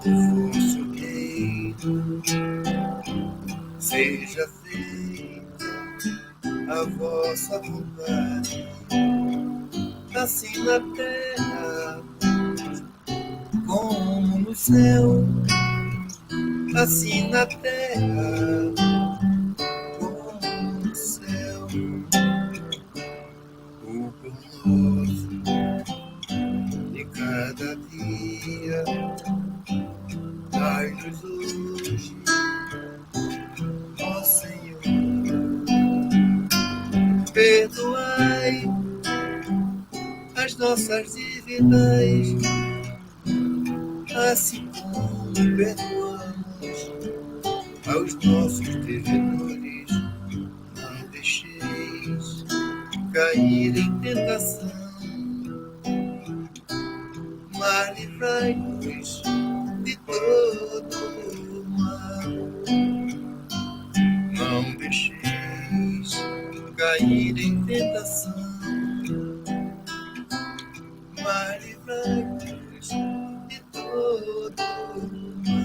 vosso reino, seja feita a vossa vontade, assim na terra como no céu, assim na terra como no céu. O pão nosso de cada dia, dai-nos hoje, ó Senhor. Perdoai as nossas dívidas, assim como perdoamos aos nossos devedores. Não deixeis cair em tentação, mas livrai-nos de todo o mal. Não deixeis cair em tentação, mas livrai-nos de todo o mal.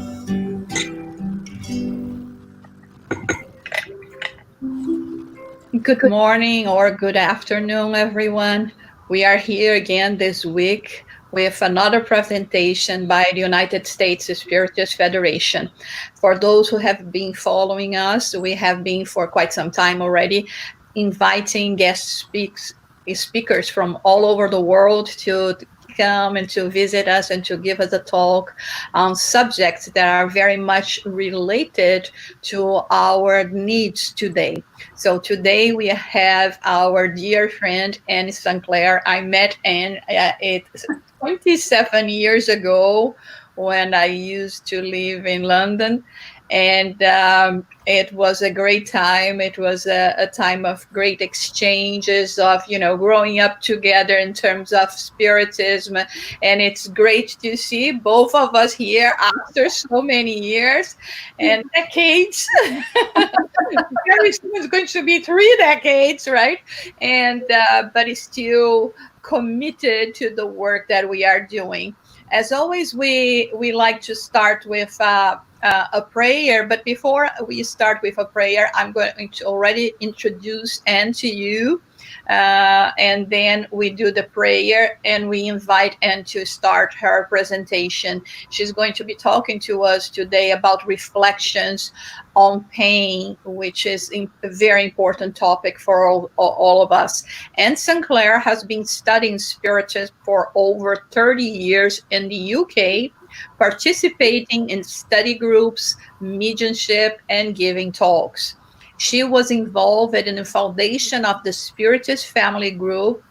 Good morning or good afternoon, everyone. We are here again this week with another presentation by the United States Spiritist Federation. For those who have been following us, we have been for quite some time already inviting guest speakers from all over the world to come and to visit us and to give us a talk on subjects that are very much related to our needs today. So today we have our dear friend Anne Sinclair. I met Anne 27 years ago when I used to live in London. And it was a great time. It was a time of great exchanges, of, growing up together in terms of spiritism. And it's great to see both of us here after so many years and decades. Very soon it's going to be 3 decades, right? And but it's still committed to the work that we are doing. As always, we like to start with a prayer, but before we start with a prayer, I'm going to already introduce Anne to you, and then we do the prayer and we invite Anne to start her presentation. She's going to be talking to us today about reflections on pain, which is a very important topic for all of us. Anne Sinclair has been studying Spiritism for over 30 years in the UK, participating in study groups, mediumship, and giving talks. She was involved in the foundation of the Spiritist Family Group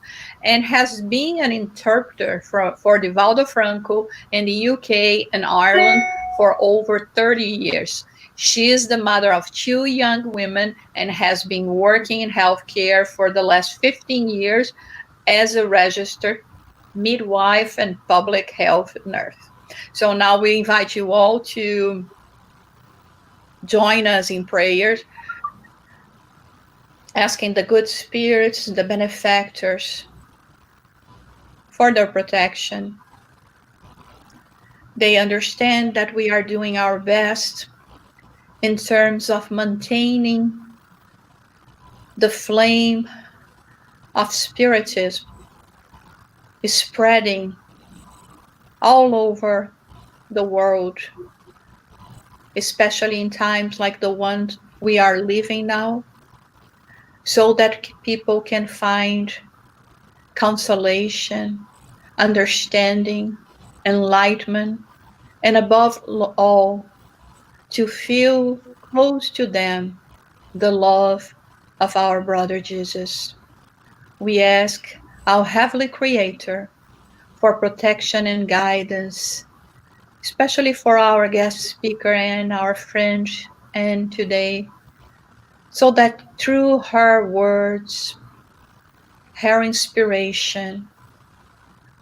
and has been an interpreter for Divaldo Franco in the UK and Ireland for over 30 years. She is the mother of 2 young women and has been working in healthcare for the last 15 years as a registered midwife and public health nurse. So now we invite you all to join us in prayers, asking the good spirits, the benefactors, for their protection. They understand that we are doing our best in terms of maintaining the flame of Spiritism is spreading all over the world, especially in times like the ones we are living now, so that people can find consolation, understanding, enlightenment, and above all, to feel close to them the love of our brother Jesus. We ask our Heavenly Creator for protection and guidance, especially for our guest speaker and our friend and today, so that through her words, her inspiration,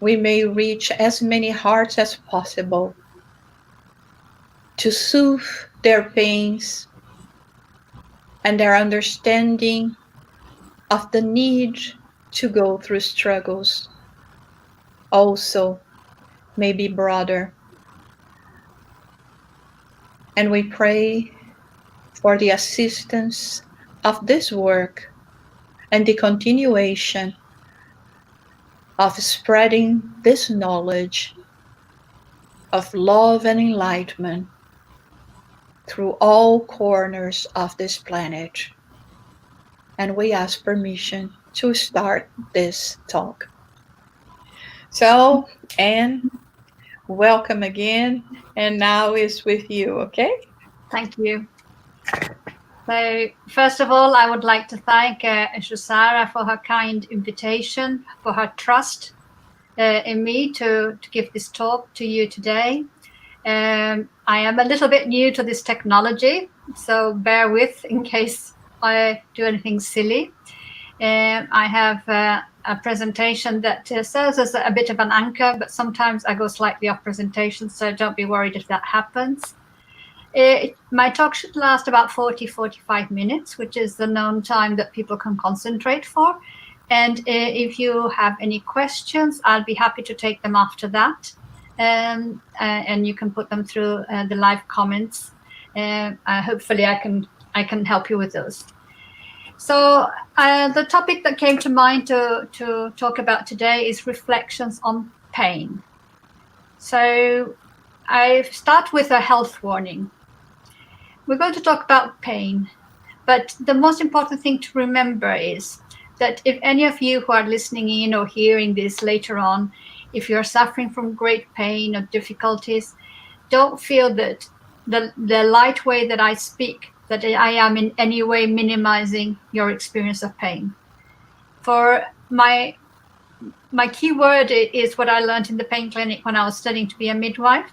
we may reach as many hearts as possible to soothe their pains and their understanding of the need to go through struggles also may be broader. And we pray for the assistance of this work and the continuation of spreading this knowledge of love and enlightenment through all corners of this planet. And we ask permission to start this talk. So, Anne, welcome again, and now is with you, okay? Thank you. So, first of all, I would like to thank Shusara for her kind invitation, for her trust in me to give this talk to you today. I am a little bit new to this technology, so bear with in case I do anything silly. I have a presentation that serves as a bit of an anchor, but sometimes I go slightly off presentation, so don't be worried if that happens. My talk should last about 40-45 minutes, which is the known time that people can concentrate for. And if you have any questions, I'll be happy to take them after that. And you can put them through the live comments. Hopefully I can help you with those. So the topic that came to mind to talk about today is reflections on pain. So I start with a health warning. We're going to talk about pain, but the most important thing to remember is that if any of you who are listening in or hearing this later on, if you're suffering from great pain or difficulties, don't feel that the light way that I speak, that I am in any way minimizing your experience of pain. For my key word is what I learned in the pain clinic when I was studying to be a midwife.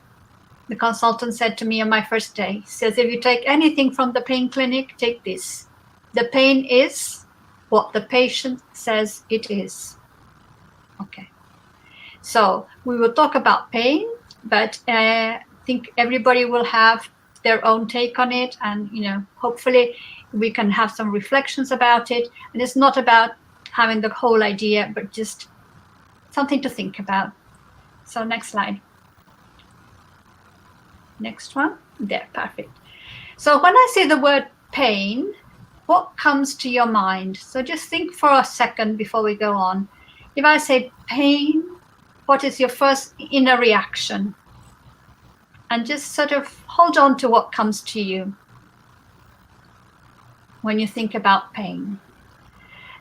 The consultant said to me on my first day, he says, if you take anything from the pain clinic, take this. The pain is what the patient says it is. Okay. So we will talk about pain, but I think everybody will have their own take on it. And, hopefully we can have some reflections about it. And it's not about having the whole idea, but just something to think about. So next slide. Next one. There, perfect. So when I say the word pain, what comes to your mind? So just think for a second before we go on. If I say pain, what is your first inner reaction? And just sort of hold on to what comes to you when you think about pain.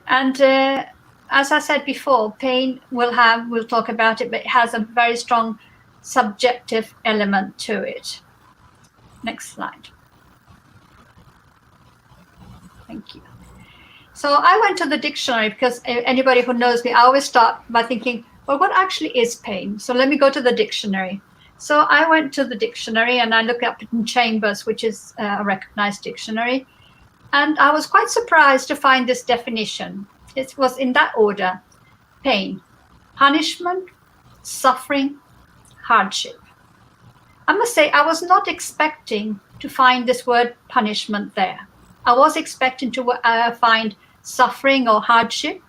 And as I said before, pain we'll talk about it, but it has a very strong subjective element to it. Next slide. Thank you. So I went to the dictionary because anybody who knows me, I always start by thinking, well, what actually is pain? So let me go to the dictionary. So I went to the dictionary and I looked up in Chambers, which is a recognized dictionary. And I was quite surprised to find this definition. It was in that order: pain, punishment, suffering, hardship. I must say, I was not expecting to find this word punishment there. I was expecting to find suffering or hardship,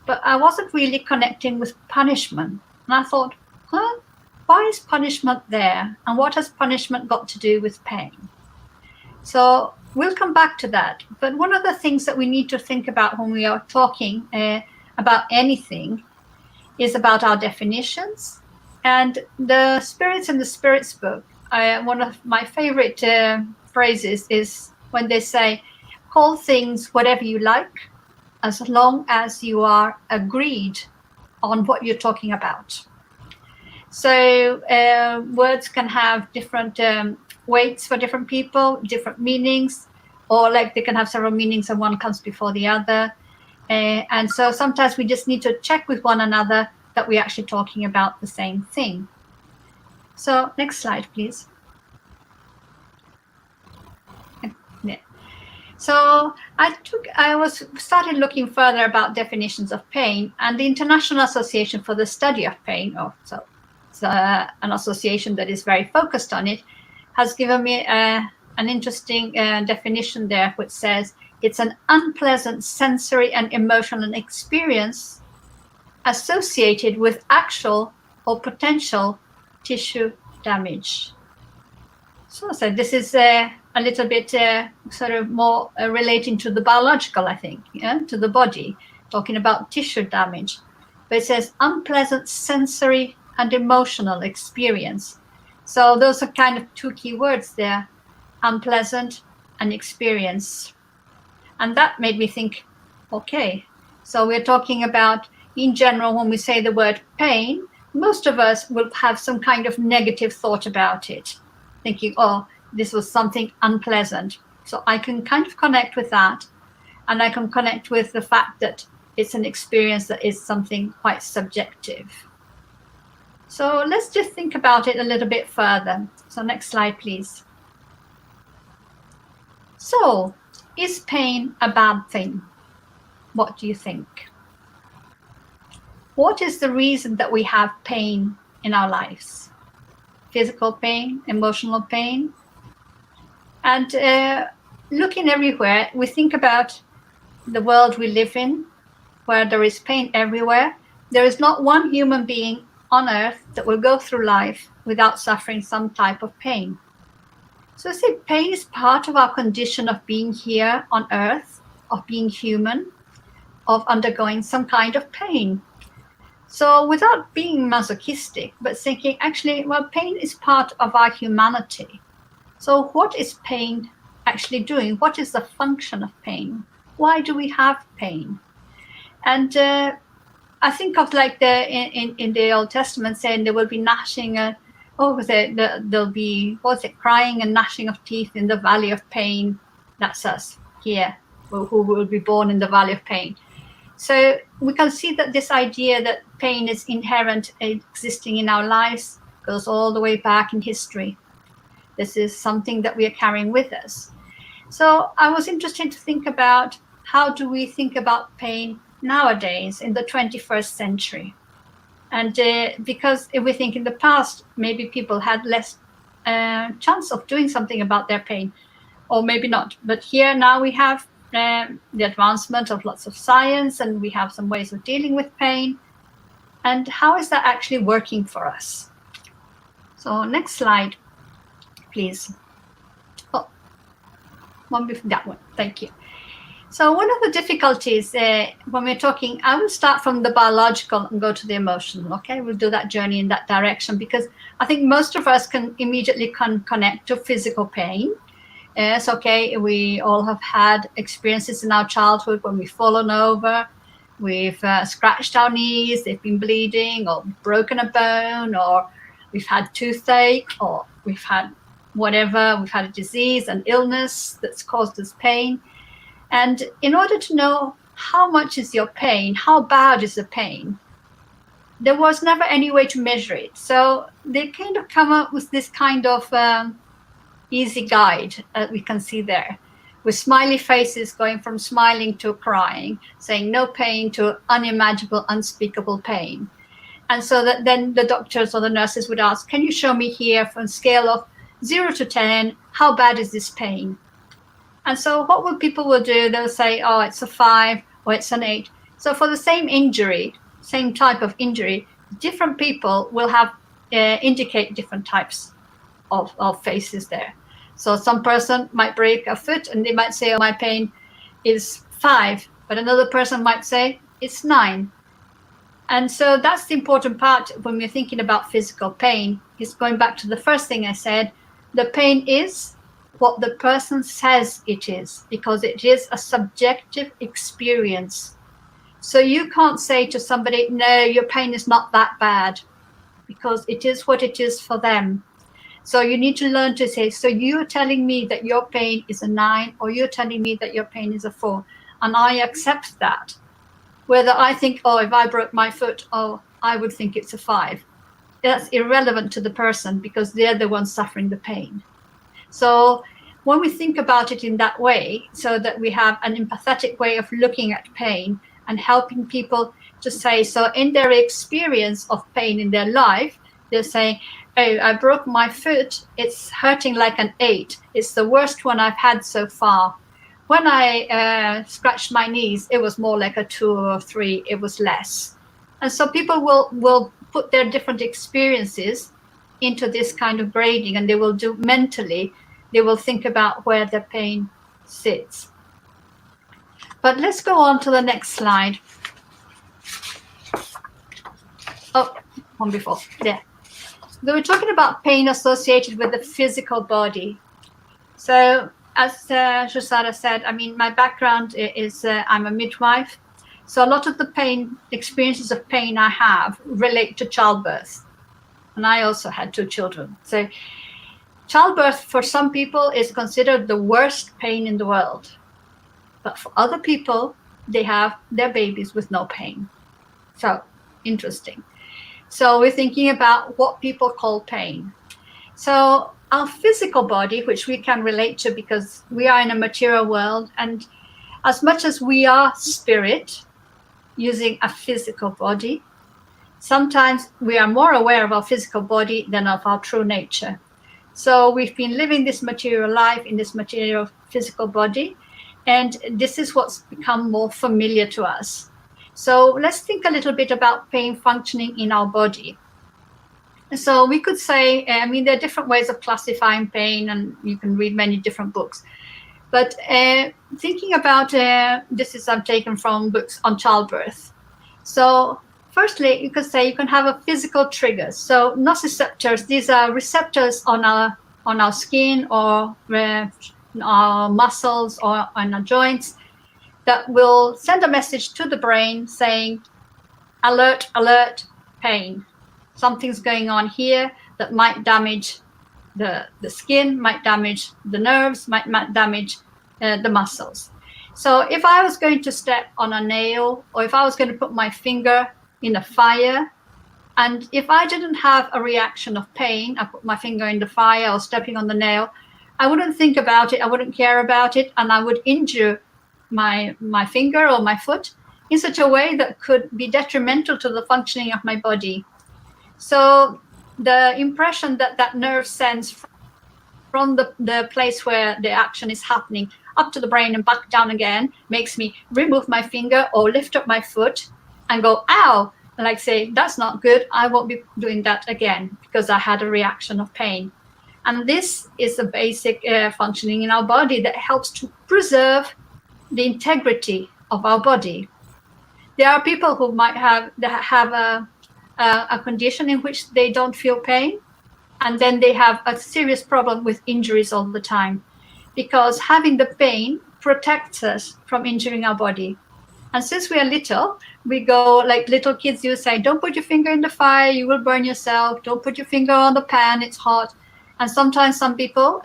but I wasn't really connecting with punishment. And I thought, why is punishment there? And what has punishment got to do with pain? So we'll come back to that. But one of the things that we need to think about when we are talking about anything is about our definitions. And the spirits in the spirits book, one of my favorite phrases is when they say, call things whatever you like, as long as you are agreed on what you're talking about. So words can have different weights for different people, different meanings, or like they can have several meanings and one comes before the other. And so sometimes we just need to check with one another that we're actually talking about the same thing. So next slide, please. Yeah. So I started looking further about definitions of pain, and the International Association for the Study of Pain, it's an association that is very focused on it, has given me an interesting definition there, which says it's an unpleasant sensory and emotional experience associated with actual or potential tissue damage. So this is a little bit sort of more relating to the biological, I think, to the body, talking about tissue damage. But it says unpleasant sensory and emotional experience. So those are kind of two key words there, unpleasant and experience. And that made me think, okay, so we're talking about, in general, when we say the word pain, most of us will have some kind of negative thought about it, thinking, oh, this was something unpleasant. So I can kind of connect with that. And I can connect with the fact that it's an experience that is something quite subjective. So let's just think about it a little bit further. So next slide, please. So, is pain a bad thing? What do you think? What is the reason that we have pain in our lives? Physical pain, emotional pain? And looking everywhere, we think about the world we live in, where there is pain everywhere. There is not one human being on earth that will go through life without suffering some type of pain. So I say pain is part of our condition of being here on earth, of being human, of undergoing some kind of pain. So without being masochistic, but thinking actually, well, pain is part of our humanity. So what is pain actually doing? What is the function of pain? Why do we have pain? And I think of like in the Old Testament saying there will be gnashing, there'll be, crying and gnashing of teeth in the valley of pain. That's us here, who will be born in the valley of pain. So we can see that this idea that pain is inherent, existing in our lives, goes all the way back in history. This is something that we are carrying with us. So I was interested to think about how do we think about pain nowadays in the 21st century. And because if we think in the past, maybe people had less chance of doing something about their pain, or maybe not. But here now we have the advancement of lots of science, and we have some ways of dealing with pain. And how is that actually working for us? So next slide, please. Oh, one before that one. Thank you. So one of the difficulties when we're talking, I will start from the biological and go to the emotional, okay? We'll do that journey in that direction, because I think most of us can immediately connect to physical pain. It's okay, we all have had experiences in our childhood when we've fallen over, we've scratched our knees, they've been bleeding, or broken a bone, or we've had toothache, or we've had whatever, we've had a disease, an illness that's caused us pain. And in order to know how much is your pain, how bad is the pain, there was never any way to measure it. So they kind of come up with this kind of easy guide that we can see there, with smiley faces going from smiling to crying, saying no pain to unimaginable, unspeakable pain. And so that then the doctors or the nurses would ask, can you show me here from a scale of 0 to 10, how bad is this pain? And so what will people will do, they'll say, oh, it's a 5 or it's an 8. So for the same injury, same type of injury, different people will have indicate different types of faces there. So some person might break a foot and they might say, oh, my pain is 5, but another person might say it's 9. And so that's the important part when we're thinking about physical pain, is going back to the first thing I said, the pain is what the person says it is, because it is a subjective experience. So you can't say to somebody, no, your pain is not that bad, because it is what it is for them. So you need to learn to say, so you're telling me that your pain is a 9, or you're telling me that your pain is a 4, and I accept that. Whether I think, oh, if I broke my foot, oh, I would think it's a 5. That's irrelevant to the person, because they're the ones suffering the pain. So when we think about it in that way, so that we have an empathetic way of looking at pain and helping people to say, so in their experience of pain in their life, they're saying, oh, I broke my foot, it's hurting like an 8. It's the worst one I've had so far. When I scratched my knees, it was more like a 2 or 3, it was less. And so people will put their different experiences into this kind of grading, and they will do mentally, they will think about where the pain sits. But let's go on to the next slide. Oh, one before, there. So we're talking about pain associated with the physical body. So as Shusara said, I mean, my background is I'm a midwife. So a lot of the experiences of pain I have relate to childbirth. And I also had 2 children. So childbirth for some people is considered the worst pain in the world. But for other people, they have their babies with no pain. So interesting. So we're thinking about what people call pain. So our physical body, which we can relate to because we are in a material world, and as much as we are spirit using a physical body, sometimes we are more aware of our physical body than of our true nature. So we've been living this material life in this material physical body, and this is what's become more familiar to us. So let's think a little bit about pain functioning in our body. So we could say, I mean, there are different ways of classifying pain, and you can read many different books. But thinking about this is I'm taken from books on childbirth. So firstly, you could say you can have a physical trigger. So nociceptors, these are receptors on our skin or our muscles or on our joints that will send a message to the brain saying, alert, alert, pain. Something's going on here that might damage the skin, might damage the nerves, might damage the muscles. So if I was going to step on a nail, or if I was going to put my finger in a fire, and if I didn't have a reaction of pain, I put my finger in the fire or stepping on the nail, I wouldn't think about it, I wouldn't care about it, and I would injure my finger or my foot in such a way that could be detrimental to the functioning of my body. So the impression that nerve sends from the place where the action is happening up to the brain and back down again makes me remove my finger or lift up my foot and go, ow, and like say, that's not good, I won't be doing that again because I had a reaction of pain. And this is a basic functioning in our body that helps to preserve the integrity of our body. There are people who might have a condition in which they don't feel pain, and then they have a serious problem with injuries all the time, because having the pain protects us from injuring our body. And since we are little, we go like little kids, you say, don't put your finger in the fire, you will burn yourself, don't put your finger on the pan, it's hot. And sometimes some people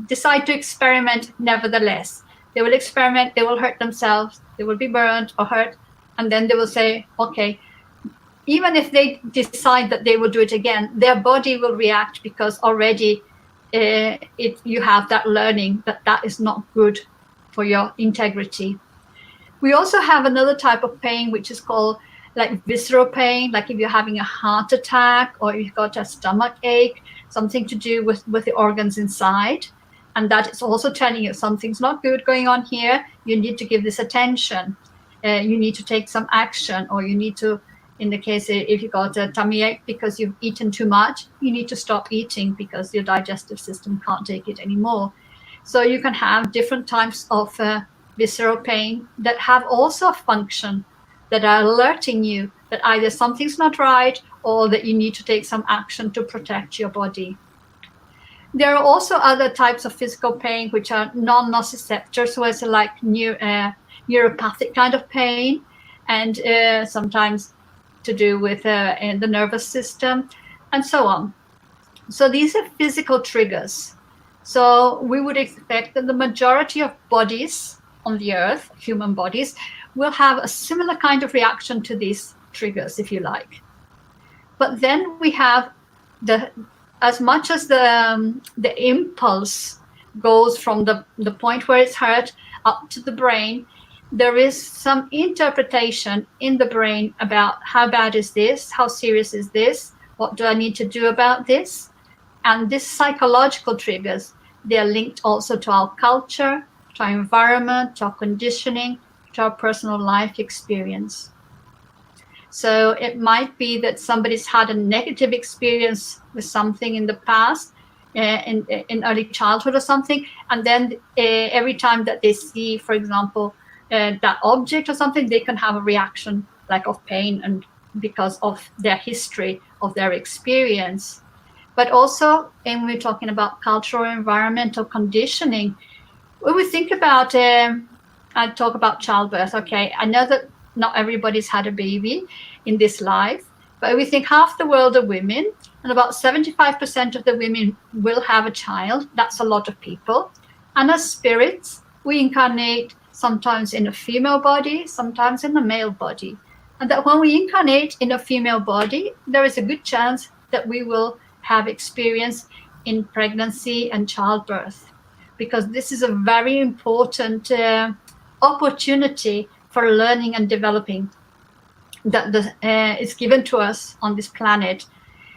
decide to experiment nevertheless. They will experiment, they will hurt themselves, they will be burned or hurt, and then they will say, okay, even if they decide that they will do it again, their body will react because already you have that learning that is not good for your integrity. We also have another type of pain, which is called like visceral pain, like if you're having a heart attack or you've got a stomach ache, something to do with the organs inside. And that is also telling you something's not good going on here. You need to give this attention. You need to take some action, or you need to, in the case if you got a tummy ache because you've eaten too much, you need to stop eating because your digestive system can't take it anymore. So you can have different types of visceral pain that have also a function that are alerting you that either something's not right or that you need to take some action to protect your body. There are also other types of physical pain which are non-nociceptors, so it's like neuropathic kind of pain, and sometimes to do with the nervous system and so on. So these are physical triggers. So we would expect that the majority of bodies on the earth, human bodies, will have a similar kind of reaction to these triggers, if you like. But then we have as much as the impulse goes from the point where it's hurt up to the brain, there is some interpretation in the brain about how bad is this, how serious is this, what do I need to do about this? And these psychological triggers, they are linked also to our culture, to our environment, to our conditioning, to our personal life experience. So it might be that somebody's had a negative experience with something in the past, in early childhood or something, and then every time that they see, for example, that object or something, they can have a reaction like of pain, and because of their history of their experience. But also, when we're talking about cultural environmental conditioning, when we think about, I talk about childbirth. Okay, I know that not everybody's had a baby in this life, but we think half the world are women, and about 75% of the women will have a child. That's a lot of people. And as spirits, we incarnate sometimes in a female body, sometimes in a male body. And that when we incarnate in a female body, there is a good chance that we will have experience in pregnancy and childbirth, because this is a very important opportunity for learning and developing that is given to us on this planet.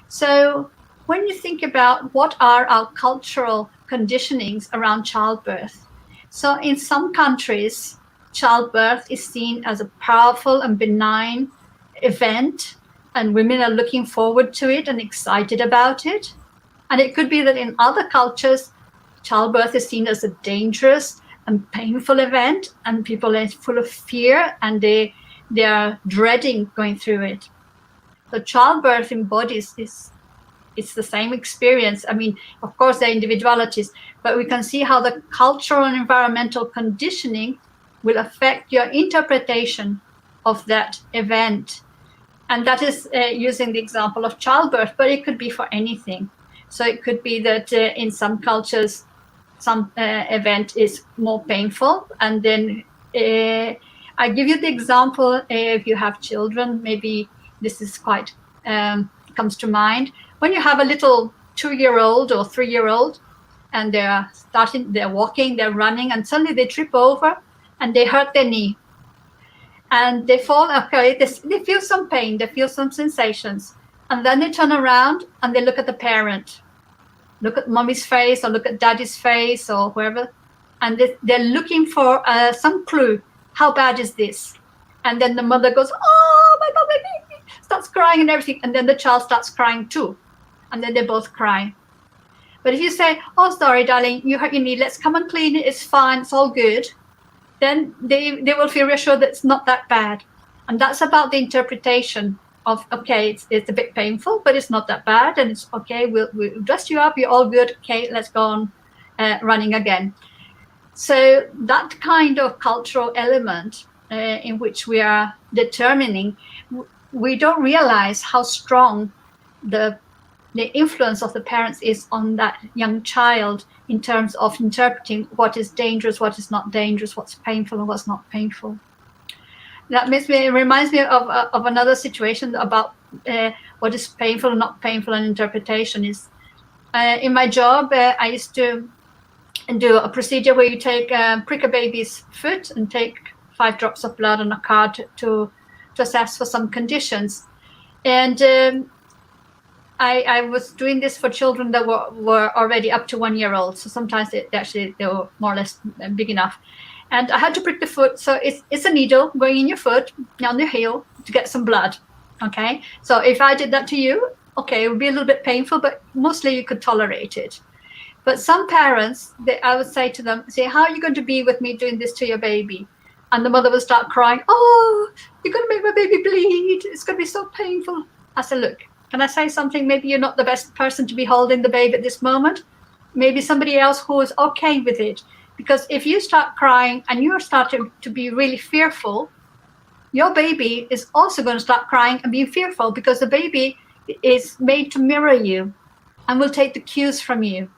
So when you think about what are our cultural conditionings around childbirth, so in some countries, childbirth is seen as a powerful and benign event, and women are looking forward to it and excited about it. And it could be that in other cultures, childbirth is seen as a dangerous and painful event, and people are full of fear, and they are dreading going through it. So childbirth in bodies it's the same experience. I mean, of course, there are individualities, but we can see how the cultural and environmental conditioning will affect your interpretation of that event. And that is using the example of childbirth, but it could be for anything. So it could be that in some cultures, some event is more painful. And then I give you the example, if you have children, maybe this is quite comes to mind. When you have a little 2-year-old or 3-year-old, and they're walking, they're running, and suddenly they trip over and they hurt their knee. And they fall, okay, they feel some pain, they feel some sensations. And then they turn around and they look at the parent. Look at mommy's face or look at daddy's face or whoever. And they're looking for some clue. How bad is this? And then the mother goes, oh, my baby, starts crying and everything. And then the child starts crying too. And then they both cry. But if you say, oh, sorry, darling, you hurt your knee. Let's come and clean it. It's fine. It's all good. Then they will feel reassured that it's not that bad. And that's about the interpretation of, okay, it's a bit painful, but it's not that bad. And it's okay. We'll dress you up. You're all good. Okay, let's go on running again. So that kind of cultural element in which we are determining, we don't realize how strong the influence of the parents is on that young child in terms of interpreting what is dangerous, what is not dangerous, what's painful and what's not painful. That reminds me of another situation about what is painful and not painful, and interpretation is. In my job, I used to do a procedure where you prick a baby's foot and take 5 drops of blood on a card to assess for some conditions. And I was doing this for children that were already up to 1 year old. So sometimes they were more or less big enough. And I had to prick the foot. So it's a needle going in your foot, down the heel, to get some blood. Okay. So if I did that to you, okay, it would be a little bit painful, but mostly you could tolerate it. But some parents, I would say to them, how are you going to be with me doing this to your baby? And the mother would start crying, oh, you're going to make my baby bleed. It's going to be so painful. I said, look, can I say something? Maybe you're not the best person to be holding the baby at this moment. Maybe somebody else who is okay with it. Because if you start crying and you're starting to be really fearful, your baby is also going to start crying and being fearful, because the baby is made to mirror you and will take the cues from you.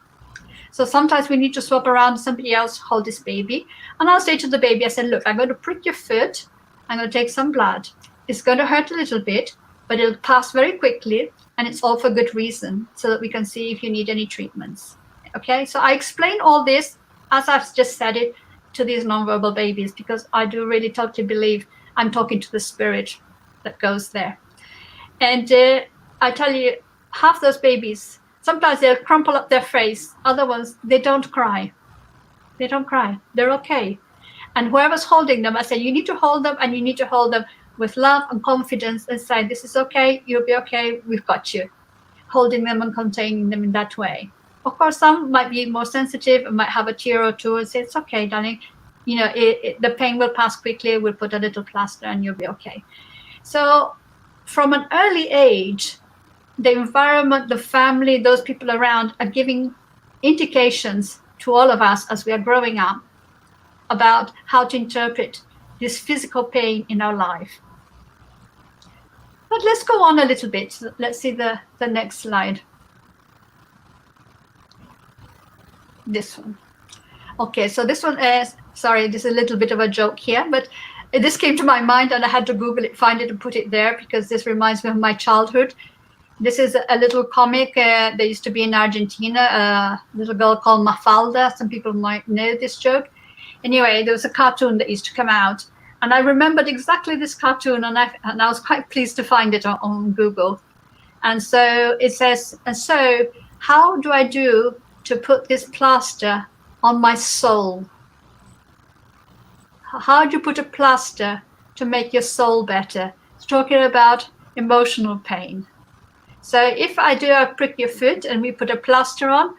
So sometimes we need to swap around, somebody else hold this baby. And I'll say to the baby, I said, look, I'm going to prick your foot. I'm going to take some blood. It's going to hurt a little bit, but it'll pass very quickly. And it's all for good reason, so that we can see if you need any treatments. Okay, so I explain all this, as I've just said it, to these nonverbal babies, because I do really totally believe I'm talking to the spirit that goes there. And I tell you, half those babies, sometimes they'll crumple up their face. Other ones, they don't cry. They don't cry. They're okay. And whoever's holding them, I say, you need to hold them, and you need to hold them with love and confidence and say, this is okay, you'll be okay, we've got you. Holding them and containing them in that way. Of course, some might be more sensitive and might have a tear or two and say, it's okay, darling. You know, the pain will pass quickly. We'll put a little plaster and you'll be okay. So from an early age, the environment, the family, those people around are giving indications to all of us as we are growing up about how to interpret this physical pain in our life. But let's go on a little bit. Let's see the next slide. This one. Okay, so this one is, sorry, this is a little bit of a joke here, but this came to my mind and I had to Google it, find it and put it there because this reminds me of my childhood. This is a little comic that used to be in Argentina, a little girl called Mafalda. Some people might know this joke. Anyway, there was a cartoon that used to come out. And I remembered exactly this cartoon and I was quite pleased to find it on Google. And so it says, and so how do I do to put this plaster on my soul? How do you put a plaster to make your soul better? It's talking about emotional pain. So if I do a prick your foot and we put a plaster on,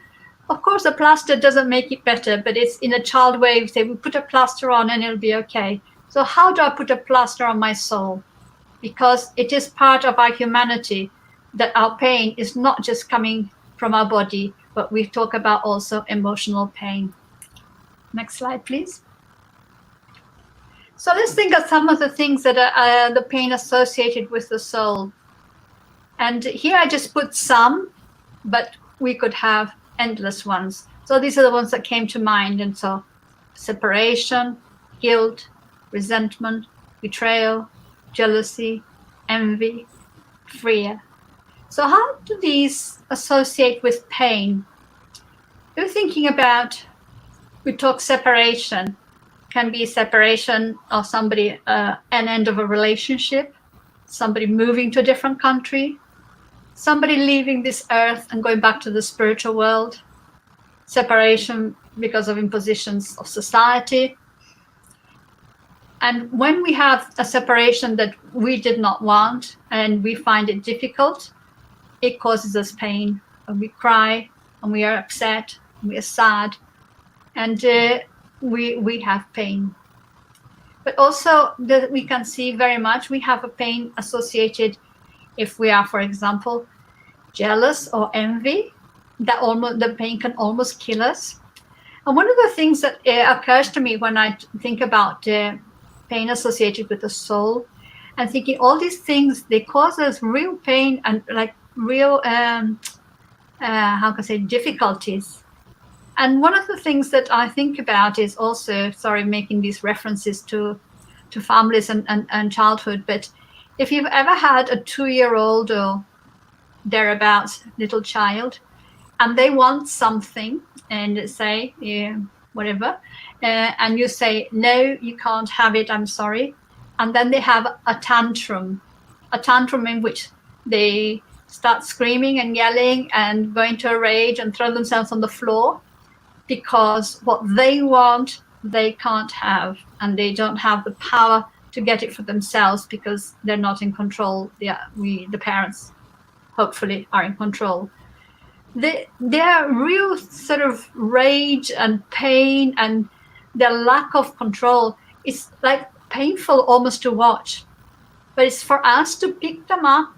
of course a plaster doesn't make it better, but it's in a child way. We say we put a plaster on and it'll be okay. So how do I put a plaster on my soul? Because it is part of our humanity that our pain is not just coming from our body, but we talk about also emotional pain. Next slide, please. So let's think of some of the things that are the pain associated with the soul. And here I just put some, but we could have endless ones. So these are the ones that came to mind. And so separation, guilt, resentment, betrayal, jealousy, envy, fear. So how do these associate with pain? We're thinking about, we talk separation. Can be separation of somebody, an end of a relationship, somebody moving to a different country, somebody leaving this earth and going back to the spiritual world, separation because of impositions of society. And when we have a separation that we did not want and we find it difficult, it causes us pain. And we cry and we are upset, and we are sad, and we have pain. But also that we can see very much, we have a pain associated if we are, for example, jealous or envy, that almost the pain can almost kill us. And one of the things that occurs to me when I think about pain associated with the soul, and thinking all these things, they cause us real pain and like real, how can I say, difficulties. And one of the things that I think about is also, sorry, making these references to families and childhood, but if you've ever had a 2-year-old or thereabouts little child, and they want something and say, yeah, whatever, and you say, no, you can't have it, I'm sorry. And then they have a tantrum in which they start screaming and yelling and go into a rage and throw themselves on the floor because what they want, they can't have, and they don't have the power to get it for themselves because they're not in control. The parents, hopefully, are in control. Their real sort of rage and pain and their lack of control is like painful almost to watch. But it's for us to pick them up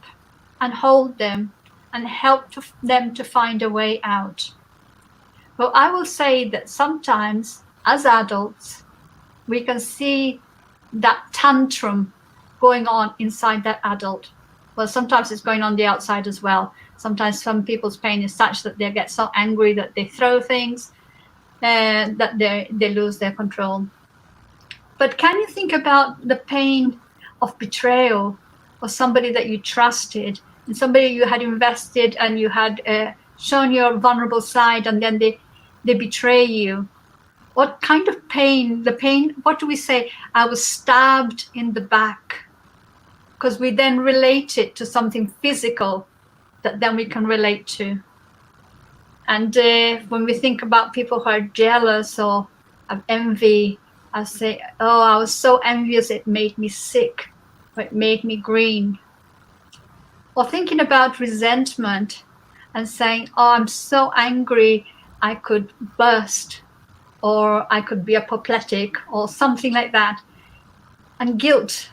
and hold them and help them to find a way out. Well, I will say that sometimes as adults, we can see that tantrum going on inside that adult. Well, sometimes it's going on the outside as well. Sometimes some people's pain is such that they get so angry that they throw things and that they lose their control. But can you think about the pain of betrayal of somebody that you trusted and somebody you had invested and you had shown your vulnerable side, and then they betray you? What kind of pain? The pain, what do we say? I was stabbed in the back. Because we then relate it to something physical that then we can relate to. And when we think about people who are jealous or have envy, I say, oh, I was so envious it made me sick. but it made me green. Or thinking about resentment and saying, oh, I'm so angry, I could burst, or I could be apoplectic, or something like that. And guilt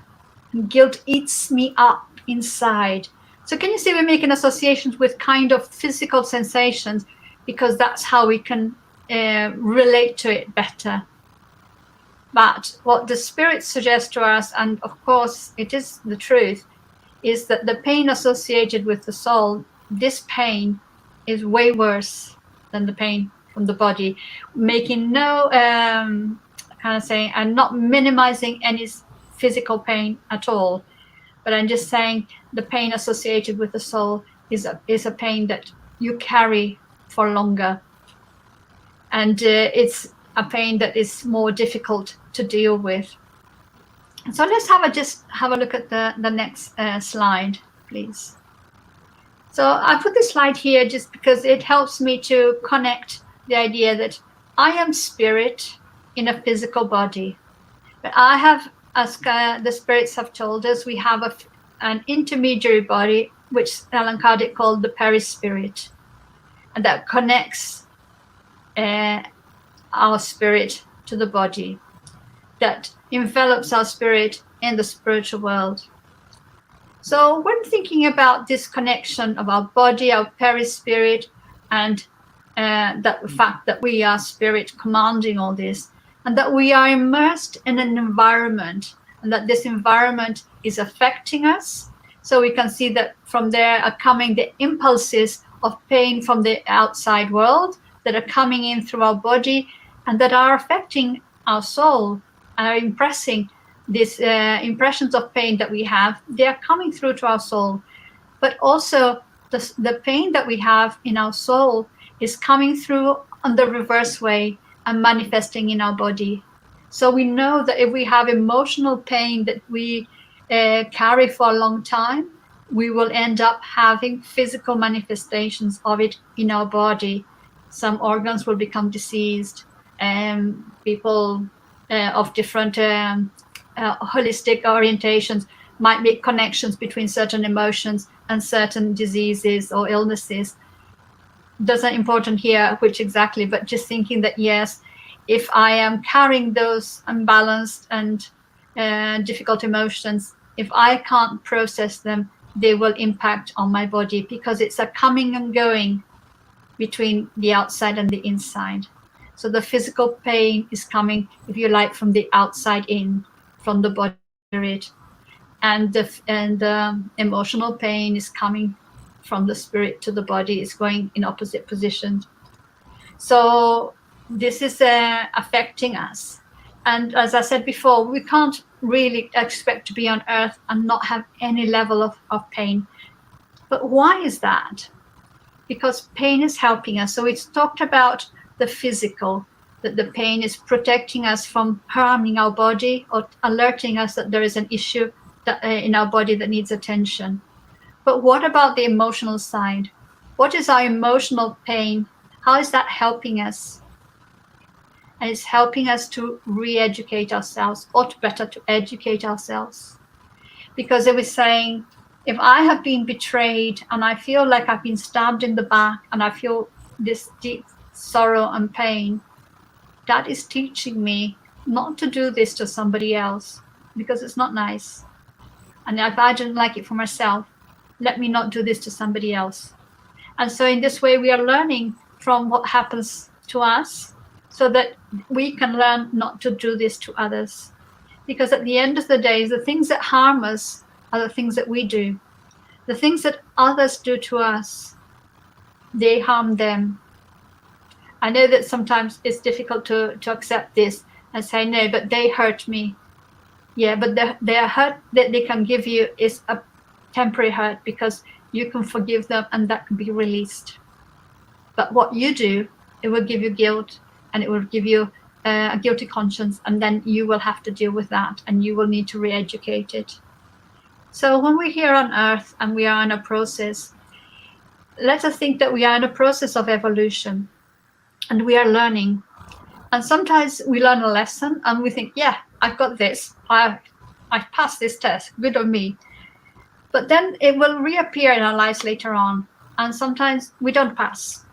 eats me up inside. So can you see we're making associations with kind of physical sensations, because that's how we can relate to it better. But what the spirits suggest to us, and of course it is the truth, is that the pain associated with the soul, this pain is way worse than the pain from the body, making no kind of saying, and not minimizing any physical pain at all, but I'm just saying the pain associated with the soul is a pain that you carry for longer, and it's a pain that is more difficult to deal with. So let's have a look at the next slide, please. So I put this slide here just because it helps me to connect the idea that I am spirit in a physical body. But I have, as the spirits have told us, we have an intermediary body, which Allan Kardec called the perispirit, and that connects our spirit to the body, that envelops our spirit in the spiritual world. So when thinking about this connection of our body, our perispirit, and that the fact that we are spirit commanding all this, and that we are immersed in an environment, and that this environment is affecting us, so we can see that from there are coming the impulses of pain from the outside world that are coming in through our body, and that are affecting our soul, are impressing these impressions of pain that we have. They are coming through to our soul, but also the pain that we have in our soul is coming through on the reverse way and manifesting in our body. So we know that if we have emotional pain that we carry for a long time, we will end up having physical manifestations of it in our body. Some organs will become diseased, and people of different holistic orientations might make connections between certain emotions and certain diseases or illnesses. Doesn't important here which exactly, but just thinking that yes, if I am carrying those unbalanced and difficult emotions, if I can't process them, they will impact on my body, because it's a coming and going between the outside and the inside. So the physical pain is coming, if you like, from the outside in, from the body, and the emotional pain is coming from the spirit to the body. It's going in opposite positions. So this is affecting us. And as I said before, we can't really expect to be on earth and not have any level of pain. But why is that? Because pain is helping us. So it's talked about the physical, that the pain is protecting us from harming our body or alerting us that there is an issue that, in our body that needs attention. But what about the emotional side? What is our emotional pain? How is that helping us? And it's helping us to re-educate ourselves, or better, to educate ourselves. Because it was saying, if I have been betrayed and I feel like I've been stabbed in the back and I feel this deep sorrow and pain, that is teaching me not to do this to somebody else, because it's not nice. And if I don't like it for myself, let me not do this to somebody else. And so in this way, we are learning from what happens to us, so that we can learn not to do this to others. Because at the end of the day, the things that harm us are the things that we do. The things that others do to us, they harm them. I know that sometimes it's difficult to accept this and say, no, but they hurt me. Yeah, but their hurt that they can give you is a temporary hurt, because you can forgive them and that can be released. But what you do, it will give you guilt, and it will give you a guilty conscience, and then you will have to deal with that, and you will need to re-educate it. So when we're here on earth and we are in a process, let us think that we are in a process of evolution, and we are learning. And sometimes we learn a lesson and we think, yeah, I've got this. I passed this test, good on me. But then it will reappear in our lives later on. And sometimes we don't pass.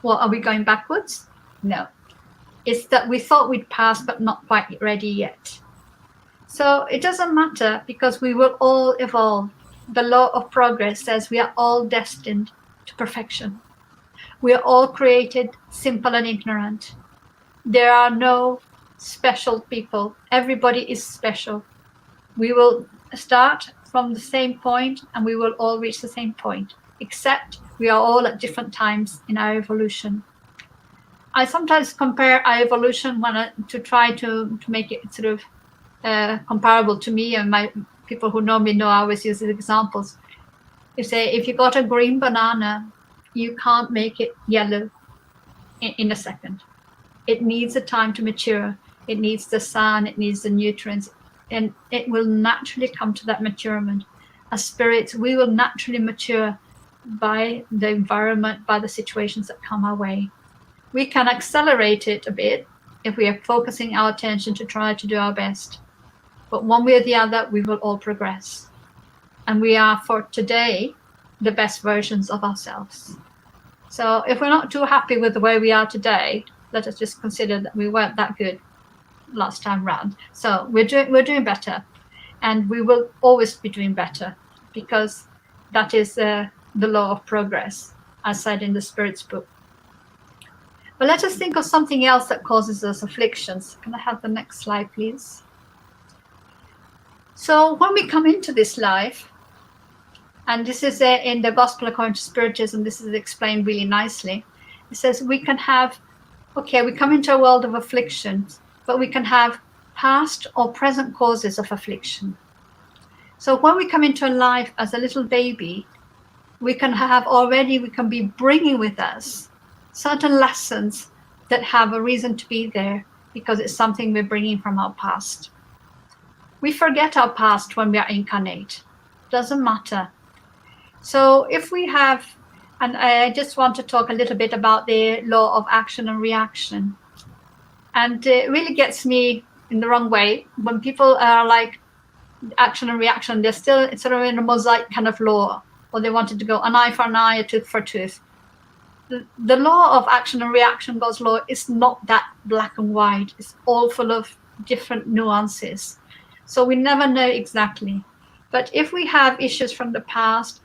Well, are we going backwards? No. It's that we thought we'd pass, but not quite ready yet. So it doesn't matter, because we will all evolve. The law of progress says we are all destined to perfection. We are all created simple and ignorant. There are no special people. Everybody is special. We will start from the same point, and we will all reach the same point, except we are all at different times in our evolution. I sometimes compare our evolution to try to make it sort of comparable to me, and my people who know me know I always use these examples. You say, if you got a green banana, you can't make it yellow in a second. It needs a time to mature. It needs the sun, it needs the nutrients, and it will naturally come to that maturement. As spirits, we will naturally mature by the environment, by the situations that come our way. We can accelerate it a bit if we are focusing our attention to try to do our best. But one way or the other, we will all progress. And we are, for today, the best versions of ourselves. So if we're not too happy with the way we are today, let us just consider that we weren't that good last time round. So we're doing better, and we will always be doing better, because that is the law of progress, as said in the Spirit's book. But let us think of something else that causes us afflictions. Can I have the next slide, please? So when we come into this life, and this is in the Gospel according to Spiritism, this is explained really nicely. It says we can have, we come into a world of afflictions, but we can have past or present causes of affliction. So when we come into life as a little baby, we can be bringing with us certain lessons that have a reason to be there, because it's something we're bringing from our past. We forget our past when we are incarnate. Doesn't matter. So if we have, and I just want to talk a little bit about the law of action and reaction. And it really gets me in the wrong way when people are like action and reaction. They're still sort of in a mosaic kind of law, or they wanted to go an eye for an eye, a tooth for a tooth. The law of action and reaction, God's law, is not that black and white. It's all full of different nuances. So we never know exactly. But if we have issues from the past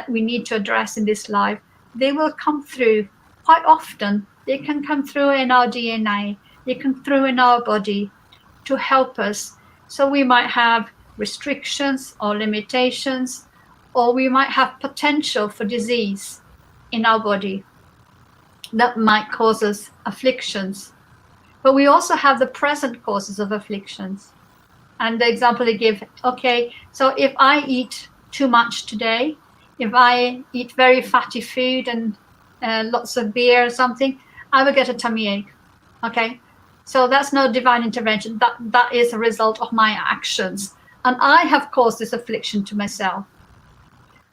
we need to address in this life, they will come through quite often. They can come through in our DNA. They come through in our body to help us. So we might have restrictions or limitations, or we might have potential for disease in our body that might cause us afflictions. But we also have the present causes of afflictions. And the example they give, so if I eat too much today, if I eat very fatty food and lots of beer or something, I will get a tummy ache. So that's no divine intervention. That is a result of my actions. And I have caused this affliction to myself.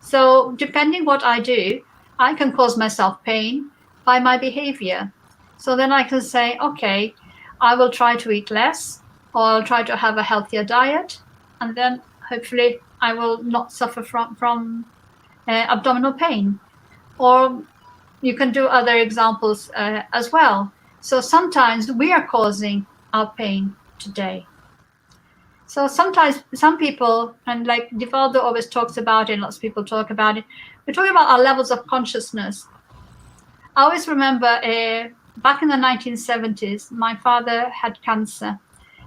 So depending what I do, I can cause myself pain by my behavior. So then I can say, I will try to eat less, or I'll try to have a healthier diet, and then hopefully I will not suffer from abdominal pain. Or you can do other examples as well. So sometimes we are causing our pain today. So sometimes some people, and like Divaldo always talks about it, lots of people talk about it, we're talking about our levels of consciousness. I always remember back in the 1970s, my father had cancer.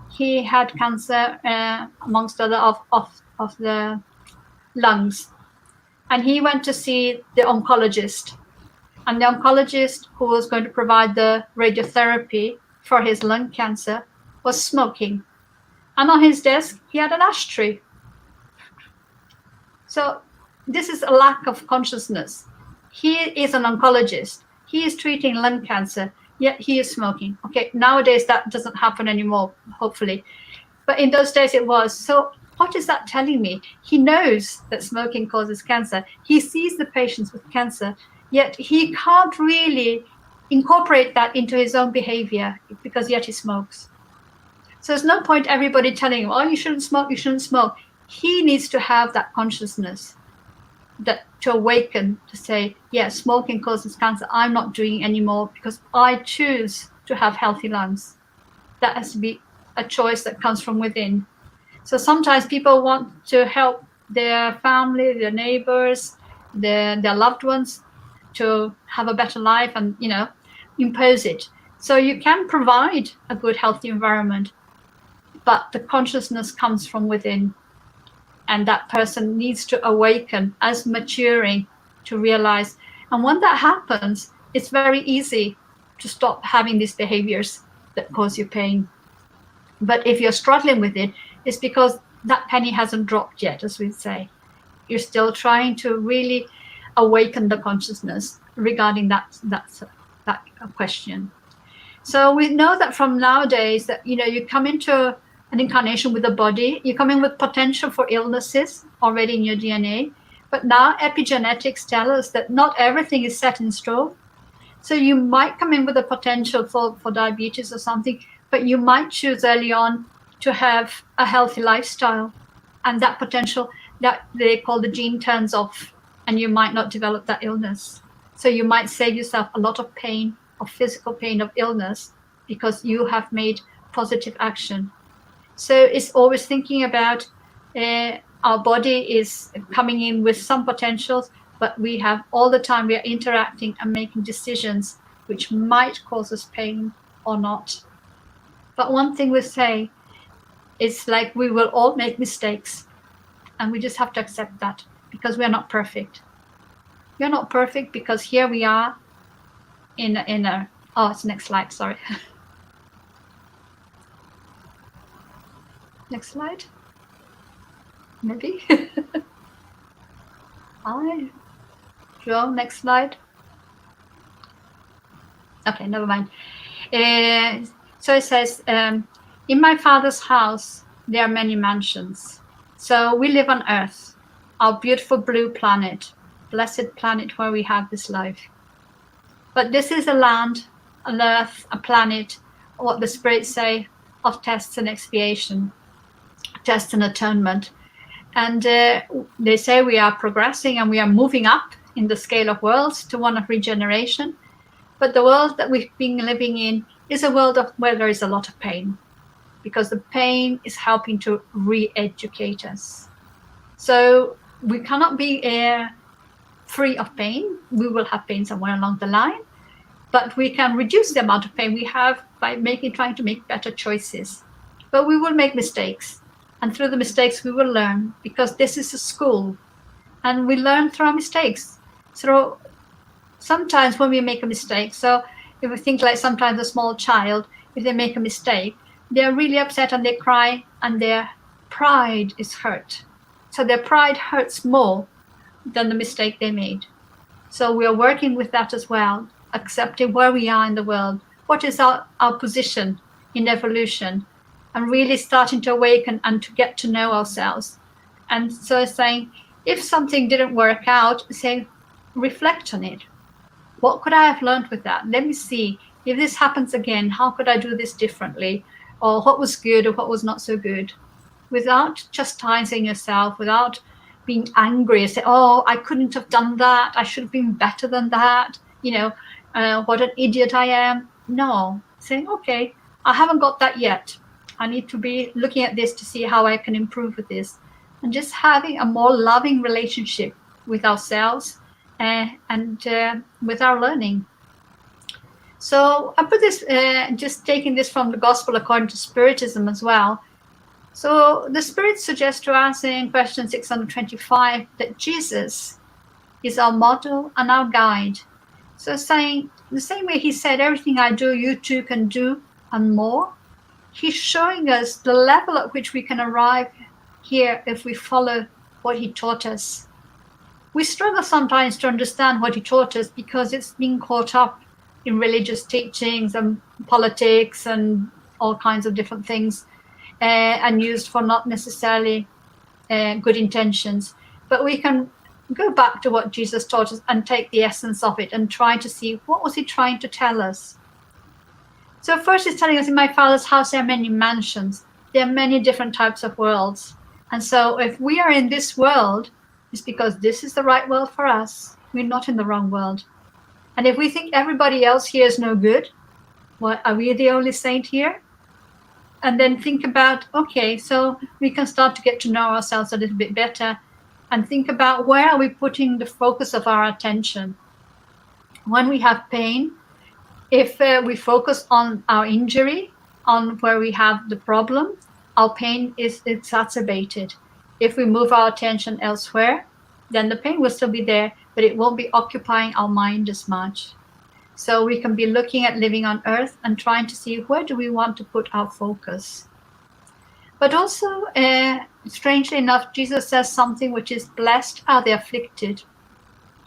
He had cancer, amongst other, of the lungs. And he went to see the oncologist. And the oncologist who was going to provide the radiotherapy for his lung cancer was smoking. And on his desk, he had an ashtray. So this is a lack of consciousness. He is an oncologist. He is treating lung cancer, yet he is smoking. Nowadays that doesn't happen anymore, hopefully. But in those days it was. So what is that telling me? He knows that smoking causes cancer. He sees the patients with cancer, yet he can't really incorporate that into his own behavior, because yet he smokes. So there's no point everybody telling him, oh, you shouldn't smoke, you shouldn't smoke. He needs to have that consciousness, that to awaken, to say, yeah, smoking causes cancer. I'm not doing it anymore because I choose to have healthy lungs. That has to be a choice that comes from within. So sometimes people want to help their family, their neighbors, their loved ones to have a better life and, impose it. So you can provide a good, healthy environment, but the consciousness comes from within. And that person needs to awaken as maturing to realize. And when that happens, it's very easy to stop having these behaviors that cause you pain. But if you're struggling with it, it's because that penny hasn't dropped yet, as we say. You're still trying to really awaken the consciousness regarding that question. So we know that from nowadays that, you come into an incarnation with a body, you come in with potential for illnesses already in your DNA. But now epigenetics tell us that not everything is set in stone. So you might come in with a potential for diabetes or something, but you might choose early on to have a healthy lifestyle. And that potential, that they call the gene turns off, and you might not develop that illness. So you might save yourself a lot of pain, of physical pain, of illness, because you have made positive action. So it's always thinking about our body is coming in with some potentials, but we have all the time, we are interacting and making decisions which might cause us pain or not. But one thing we say, it's like we will all make mistakes, and we just have to accept that, because we are not perfect. We are not perfect because here we are in a it's next slide, sorry. Next slide. Maybe. Joe, next slide. Okay, never mind. So it says, in my Father's house, there are many mansions. So we live on Earth, our beautiful blue planet, blessed planet where we have this life. But this is a land, an Earth, a planet, what the spirits say, of tests and expiation, tests and atonement. And they say we are progressing and we are moving up in the scale of worlds to one of regeneration. But the world that we've been living in is a world of where there is a lot of pain, because the pain is helping to re-educate us. So we cannot be free of pain. We will have pain somewhere along the line, but we can reduce the amount of pain we have by trying to make better choices. But we will make mistakes, and through the mistakes we will learn, because this is a school, and we learn through our mistakes. So sometimes when we make a mistake, so if we think like sometimes a small child, if they make a mistake, they're really upset and they cry, and their pride is hurt. So their pride hurts more than the mistake they made. So we are working with that as well, accepting where we are in the world, what is our position in evolution, and really starting to awaken and to get to know ourselves. And so saying, if something didn't work out, say, reflect on it. What could I have learned with that? Let me see, if this happens again, how could I do this differently? Or what was good or what was not so good? Without chastising yourself, without being angry and say, oh, I couldn't have done that, I should have been better than that, what an idiot I am. No, saying, okay, I haven't got that yet. I need to be looking at this to see how I can improve with this. And just having a more loving relationship with ourselves and with our learning. So I put this, just taking this from the Gospel according to Spiritism as well. So the Spirit suggests to us in question 625 that Jesus is our model and our guide. So saying, the same way he said, everything I do, you too can do and more. He's showing us the level at which we can arrive here if we follow what he taught us. We struggle sometimes to understand what he taught us because it's been caught up in religious teachings and politics and all kinds of different things, and used for not necessarily good intentions. But we can go back to what Jesus taught us and take the essence of it and try to see what was he trying to tell us. So first it's telling us, in my Father's house there are many mansions. There are many different types of worlds. And so if we are in this world, it's because this is the right world for us. We're not in the wrong world. And if we think everybody else here is no good, what, are we the only saint here? And then think about, okay, so we can start to get to know ourselves a little bit better and think about, where are we putting the focus of our attention? When we have pain, if we focus on our injury, on where we have the problem, our pain is exacerbated. If we move our attention elsewhere, then the pain will still be there, but it won't be occupying our mind as much. So we can be looking at living on earth and trying to see, where do we want to put our focus? But also, strangely enough, Jesus says something which is, blessed are the afflicted.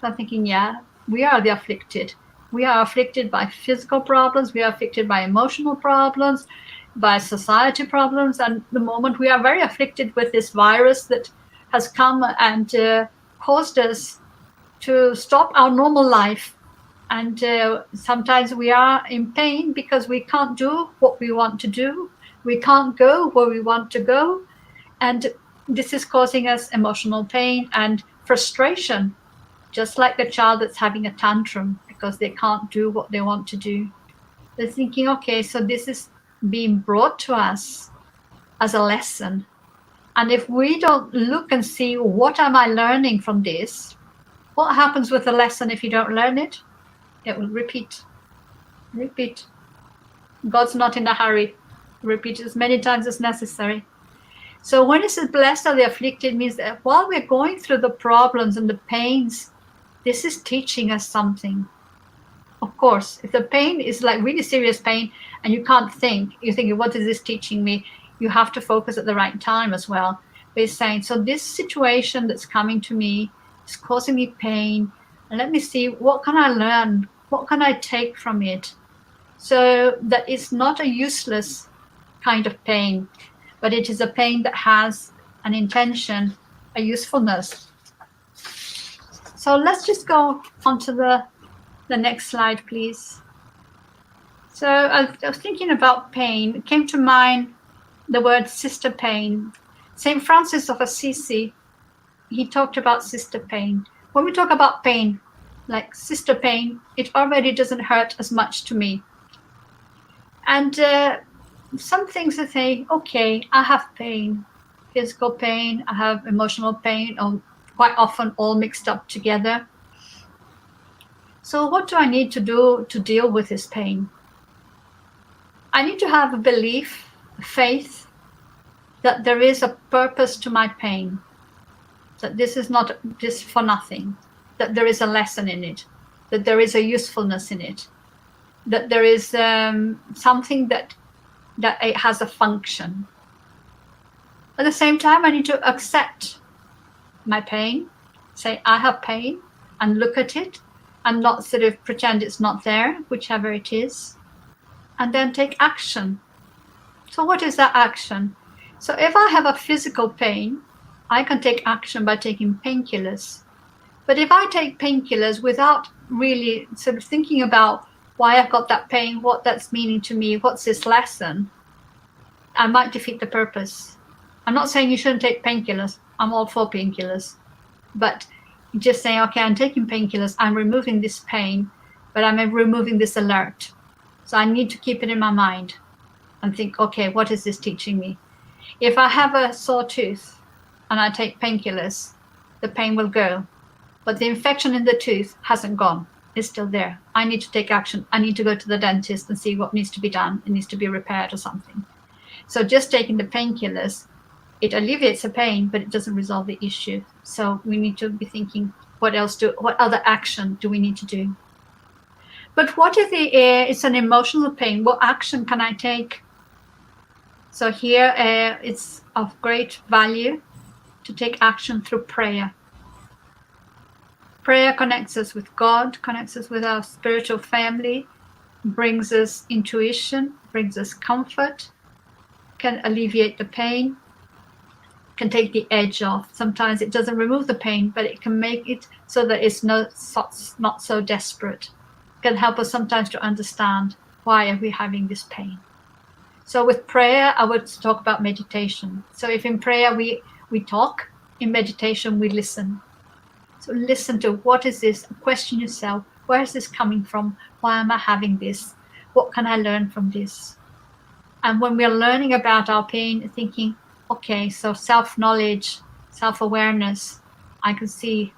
So I'm thinking, yeah, we are the afflicted. We are afflicted by physical problems. We are afflicted by emotional problems, by society problems. And the moment we are very afflicted with this virus that has come and caused us to stop our normal life. And sometimes we are in pain because we can't do what we want to do. We can't go where we want to go. And this is causing us emotional pain and frustration, just like the child that's having a tantrum because they can't do what they want to do. They're thinking, okay, so this is being brought to us as a lesson. And if we don't look and see, what am I learning from this? What happens with the lesson if you don't learn it? It will repeat. God's not in a hurry. Repeat as many times as necessary. So when it says blessed are the afflicted, means that while we're going through the problems and the pains, this is teaching us something. Of course, if the pain is like really serious pain and you can't think, you're thinking, what is this teaching me? You have to focus at the right time as well. But it's saying, so this situation that's coming to me is causing me pain. And let me see, what can I learn? What can I take from it? So that it's not a useless kind of pain, but it is a pain that has an intention, a usefulness. So let's just go on to the next slide, please. So I was thinking about pain. It came to mind the word sister pain. St. Francis of Assisi, he talked about sister pain. When we talk about pain, like sister pain, it already doesn't hurt as much to me. And some things I say, okay, I have pain, physical pain, I have emotional pain, or quite often all mixed up together. So what do I need to do to deal with this pain? I need to have a belief, a faith, that there is a purpose to my pain, that this is not just for nothing, that there is a lesson in it, that there is a usefulness in it, that there is something that it has a function. At the same time, I need to accept my pain, say I have pain, and look at it, and not sort of pretend it's not there, whichever it is, and then take action. So what is that action? So if I have a physical pain, I can take action by taking painkillers. But if I take painkillers without really sort of thinking about why I've got that pain, what that's meaning to me, what's this lesson, I might defeat the purpose. I'm not saying you shouldn't take painkillers. I'm all for painkillers. But just saying, okay, I'm taking painkillers, I'm removing this pain, but I'm removing this alert. So I need to keep it in my mind and think, okay, what is this teaching me? If I have a sore tooth and I take painkillers, the pain will go. But the infection in the tooth hasn't gone. It's still there. I need to take action. I need to go to the dentist and see what needs to be done. It needs to be repaired or something. So just taking the painkillers, it alleviates the pain, but it doesn't resolve the issue. So we need to be thinking, what other action do we need to do? But what if it's an emotional pain? What action can I take? So here it's of great value to take action through prayer. Prayer connects us with God, connects us with our spiritual family, brings us intuition, brings us comfort, can alleviate the pain, can take the edge off. Sometimes it doesn't remove the pain, but it can make it so that it's not so desperate. It can help us sometimes to understand why are we having this pain? So with prayer, I would talk about meditation. So if in prayer we talk, in meditation we listen. So listen to, what is this? Question yourself, where is this coming from? Why am I having this? What can I learn from this? And when we're learning about our pain, thinking, okay, so self-knowledge, self-awareness, I can see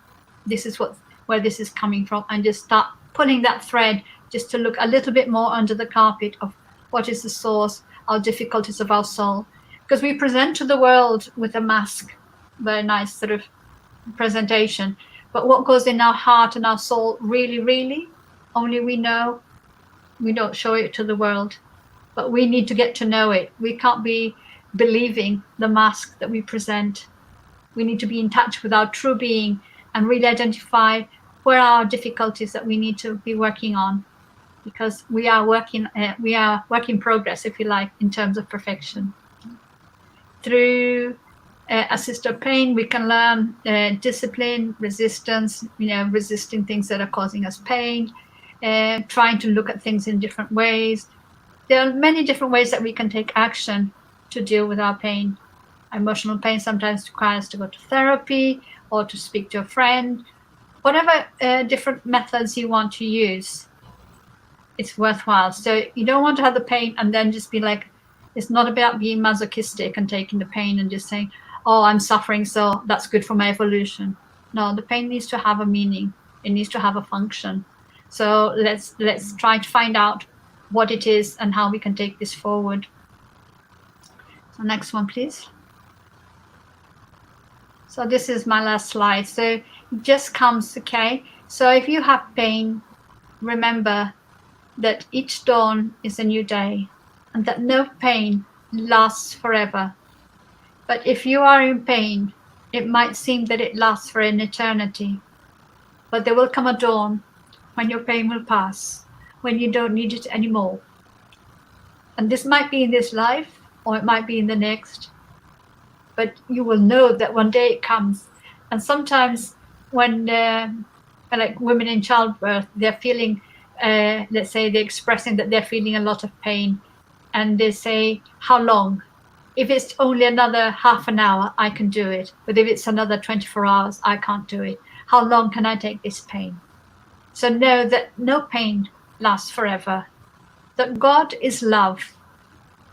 this is where this is coming from, and just start pulling that thread just to look a little bit more under the carpet of what is the source, our difficulties of our soul. Because we present to the world with a mask, very nice sort of presentation, but what goes in our heart and our soul, really, really, only we know. We don't show it to the world, but we need to get to know it. We can't be believing the mask that we present. We need to be in touch with our true being and really identify where are our difficulties that we need to be working on, because we are work in progress, if you like, in terms of perfection. Through assisted pain, we can learn discipline, resistance, resisting things that are causing us pain, trying to look at things in different ways. There are many different ways that we can take action to deal with our pain. Emotional pain sometimes requires to go to therapy or to speak to a friend. Whatever different methods you want to use, it's worthwhile. So you don't want to have the pain and then just be like, it's not about being masochistic and taking the pain and just saying, oh, I'm suffering, so that's good for my evolution. No, the pain needs to have a meaning. It needs to have a function. So let's try to find out what it is and how we can take this forward. So next one, please. So this is my last slide. So it just comes, okay? So if you have pain, remember that each dawn is a new day and that no pain lasts forever. But if you are in pain, it might seem that it lasts for an eternity. But there will come a dawn when your pain will pass, when you don't need it anymore. And this might be in this life, or it might be in the next. But you will know that one day it comes. And sometimes when, like women in childbirth, they're feeling, let's say they're expressing that they're feeling a lot of pain. And they say, how long? If it's only another half an hour, I can do it. But if it's another 24 hours, I can't do it. How long can I take this pain? So know that no pain lasts forever. That God is love.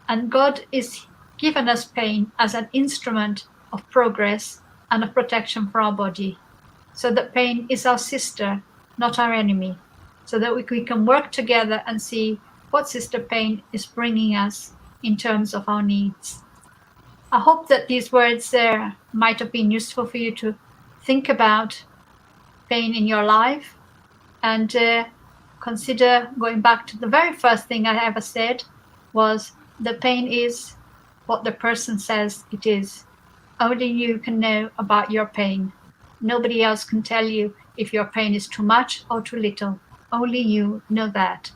And God is given us pain as an instrument of progress and of protection for our body. So that pain is our sister, not our enemy. So that we can work together and see what sister pain is bringing us in terms of our needs. I hope that these words there might have been useful for you to think about pain in your life and consider going back to the very first thing I ever said was the pain is what the person says it is. Only you can know about your pain. Nobody else can tell you if your pain is too much or too little. Only you know that.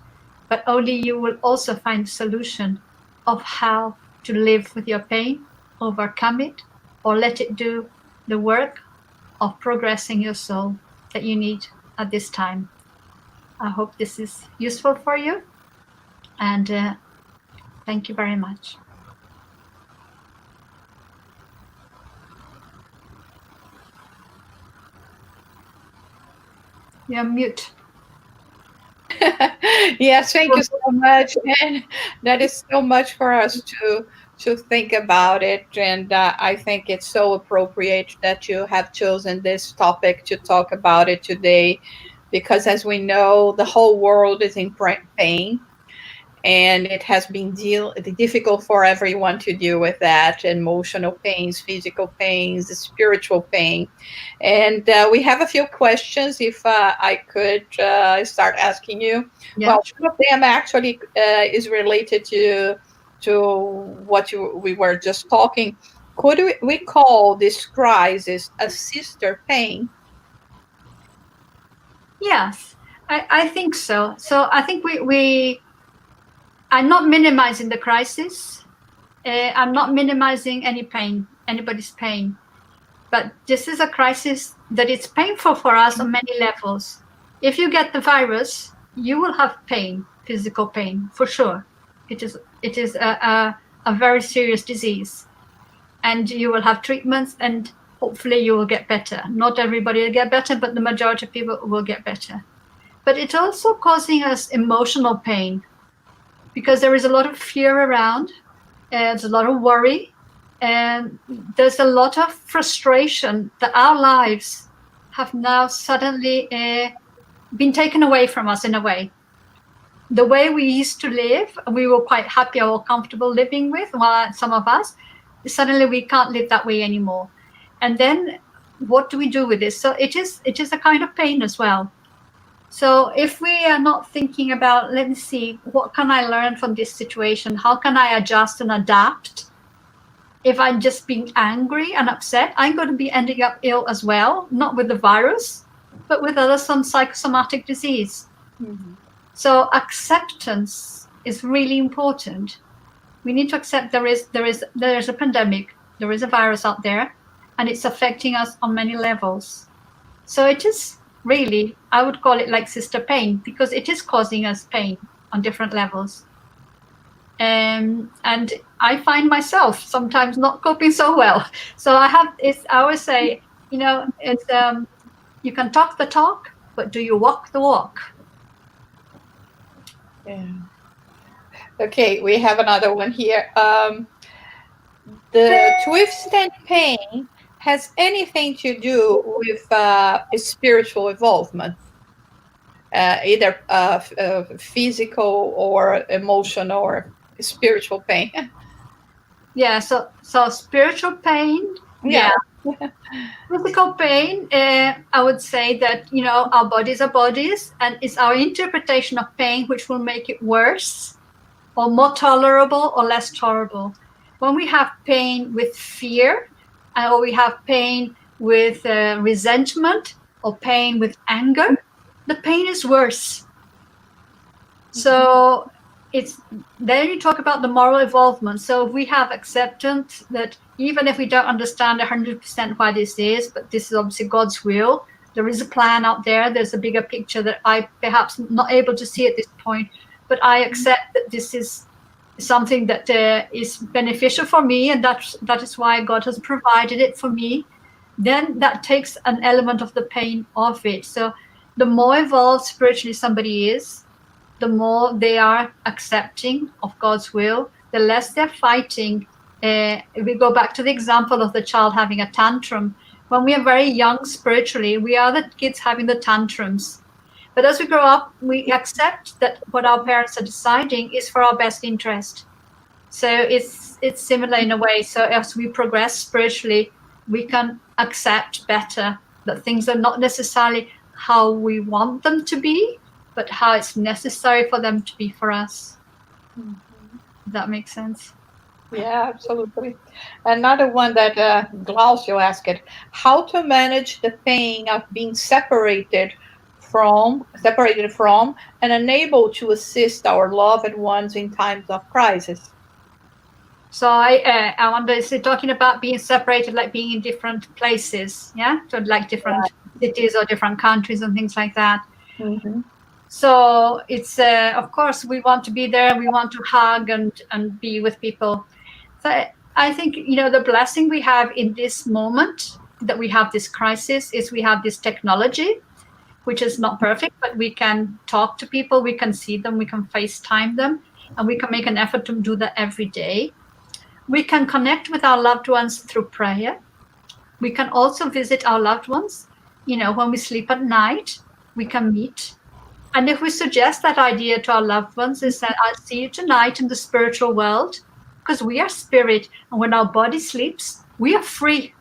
But only you will also find a solution of how to live with your pain, overcome it, or let it do the work of progressing your soul that you need at this time. I hope this is useful for you, and thank you very much. You're mute. Yes, thank you so much. And that is so much for us to think about it. And I think it's so appropriate that you have chosen this topic to talk about it today, because as we know, the whole world is in pain. And it has been difficult for everyone to deal with that: emotional pains, physical pains, spiritual pain. And we have a few questions, if I could start asking you. Yeah. Well, one of them actually is related to what we were just talking. Could we call this crisis a sister pain? Yes, I think so. So I think we I'm not minimizing the crisis. I'm not minimizing anybody's pain. But this is a crisis that it's painful for us on many levels. If you get the virus, you will have pain physical pain, for sure. It is a very serious disease, and you will have treatments, and hopefully you will get better. Not everybody will get better, but the majority of people will get better. But it's also causing us emotional pain, because there is a lot of fear around, and there's a lot of worry, and there's a lot of frustration that our lives have now suddenly been taken away from us in a way. The way we used to live, we were quite happy or comfortable living with, while some of us, suddenly we can't live that way anymore. And then what do we do with this? So it is a kind of pain as well. So if we are not thinking about, let me see, what can I learn from this situation? How can I adjust and adapt? If I'm just being angry and upset, I'm going to be ending up ill as well, not with the virus, but with some psychosomatic disease. Mm-hmm. So acceptance is really important. We need to accept there is a pandemic, there is a virus out there, and it's affecting us on many levels. So it is really, I would call it like sister pain, because it is causing us pain on different levels. And I find myself sometimes not coping so well. So I always say, it's you can talk the talk, but do you walk the walk? Yeah. Okay, we have another one here. The to withstand pain has anything to do with spiritual involvement, either physical or emotional or spiritual pain. Yeah, so spiritual pain, yeah. Physical pain, I would say that, our bodies are bodies, and it's our interpretation of pain which will make it worse or more tolerable or less tolerable. When we have pain with fear, or we have pain with resentment, or pain with anger, the pain is worse. So then you talk about the moral involvement. So if we have acceptance that even if we don't understand 100% why this is, but this is obviously God's will, there is a plan out there, there's a bigger picture that I perhaps not able to see at this point, but I accept that this is something that is beneficial for me, and that is why God has provided it for me, then that takes an element of the pain off it. So the more involved spiritually somebody is, the more they are accepting of God's will, the less they're fighting. If we go back to the example of the child having a tantrum, when we are very young spiritually, we are the kids having the tantrums. But as we grow up, we accept that what our parents are deciding is for our best interest. So it's similar in a way. So as we progress spiritually, we can accept better that things are not necessarily how we want them to be, but how it's necessary for them to be for us. Mm-hmm. Does that make sense? Yeah, absolutely. Another one that Glaucio asked, how to manage the pain of being separated from and unable to assist our loved ones in times of crisis. So I wonder, is it talking about being separated, like being in different places, yeah? So like different cities or different countries and things like that. Mm-hmm. So it's, of course, we want to be there. We want to hug and be with people. So I think, the blessing we have in this moment that we have this crisis is we have this technology, which is not perfect, but we can talk to people, we can see them, we can FaceTime them, and we can make an effort to do that every day. We can connect with our loved ones through prayer. We can also visit our loved ones. When we sleep at night, we can meet. And if we suggest that idea to our loved ones, is that I'll see you tonight in the spiritual world, because we are spirit, and when our body sleeps, we are free.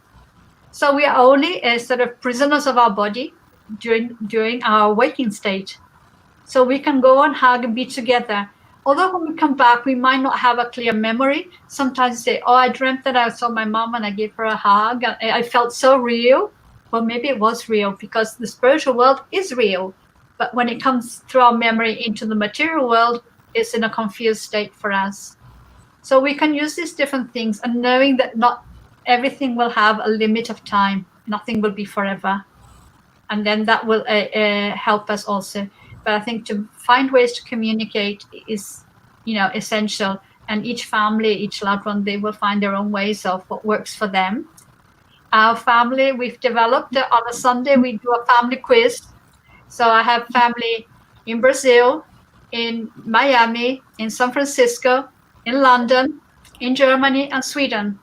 So we are only sort of prisoners of our body during our waking state. So we can go and hug and be together. Although when we come back, we might not have a clear memory. Sometimes say, I dreamt that I saw my mom and I gave her a hug. And I felt so real. Well, maybe it was real, because the spiritual world is real. But when it comes through our memory into the material world, it's in a confused state for us. So we can use these different things, and knowing that not everything will have a limit of time. Nothing will be forever. And then that will help us also. But I think to find ways to communicate is, essential. And each family, each loved one, they will find their own ways of what works for them. Our family, we've developed on a Sunday, we do a family quiz. So I have family in Brazil, in Miami, in San Francisco, in London, in Germany, and Sweden,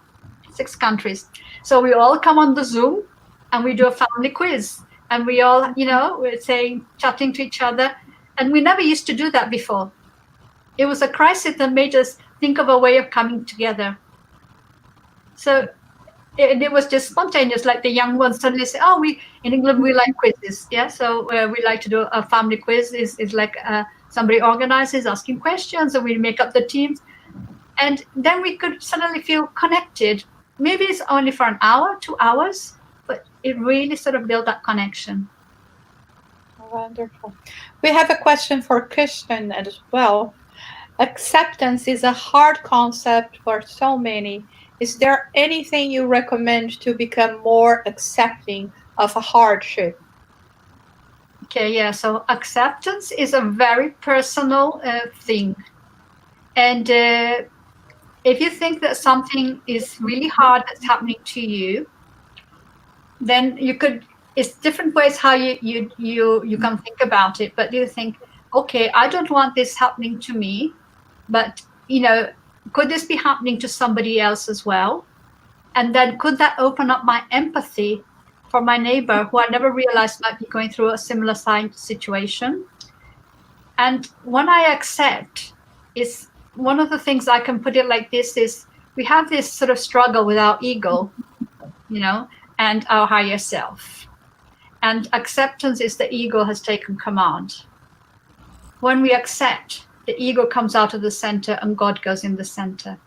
6 countries. So we all come on the Zoom and we do a family quiz. And we all, we're chatting to each other. And we never used to do that before. It was a crisis that made us think of a way of coming together. So it was just spontaneous, like the young ones suddenly say, oh, in England, we like quizzes. Yeah, so we like to do a family quiz. It's like somebody organizes, asking questions, and we make up the teams. And then we could suddenly feel connected. Maybe it's only for an hour, 2 hours, but it really sort of built that connection. Wonderful. We have a question for Christian as well. Acceptance is a hard concept for so many. Is there anything you recommend to become more accepting of a hardship? Okay, yeah. So acceptance is a very personal thing. And if you think that something is really hard that's happening to you, then it's different ways how you can think about it. But you think, okay, I don't want this happening to me, but could this be happening to somebody else as well? And then could that open up my empathy for my neighbor who I never realized might be going through a similar situation? And when I accept, is one of the things I can put it like this is we have this sort of struggle with our ego, and our higher self. And acceptance is the ego has taken command. When we accept, the ego comes out of the center and God goes in the center.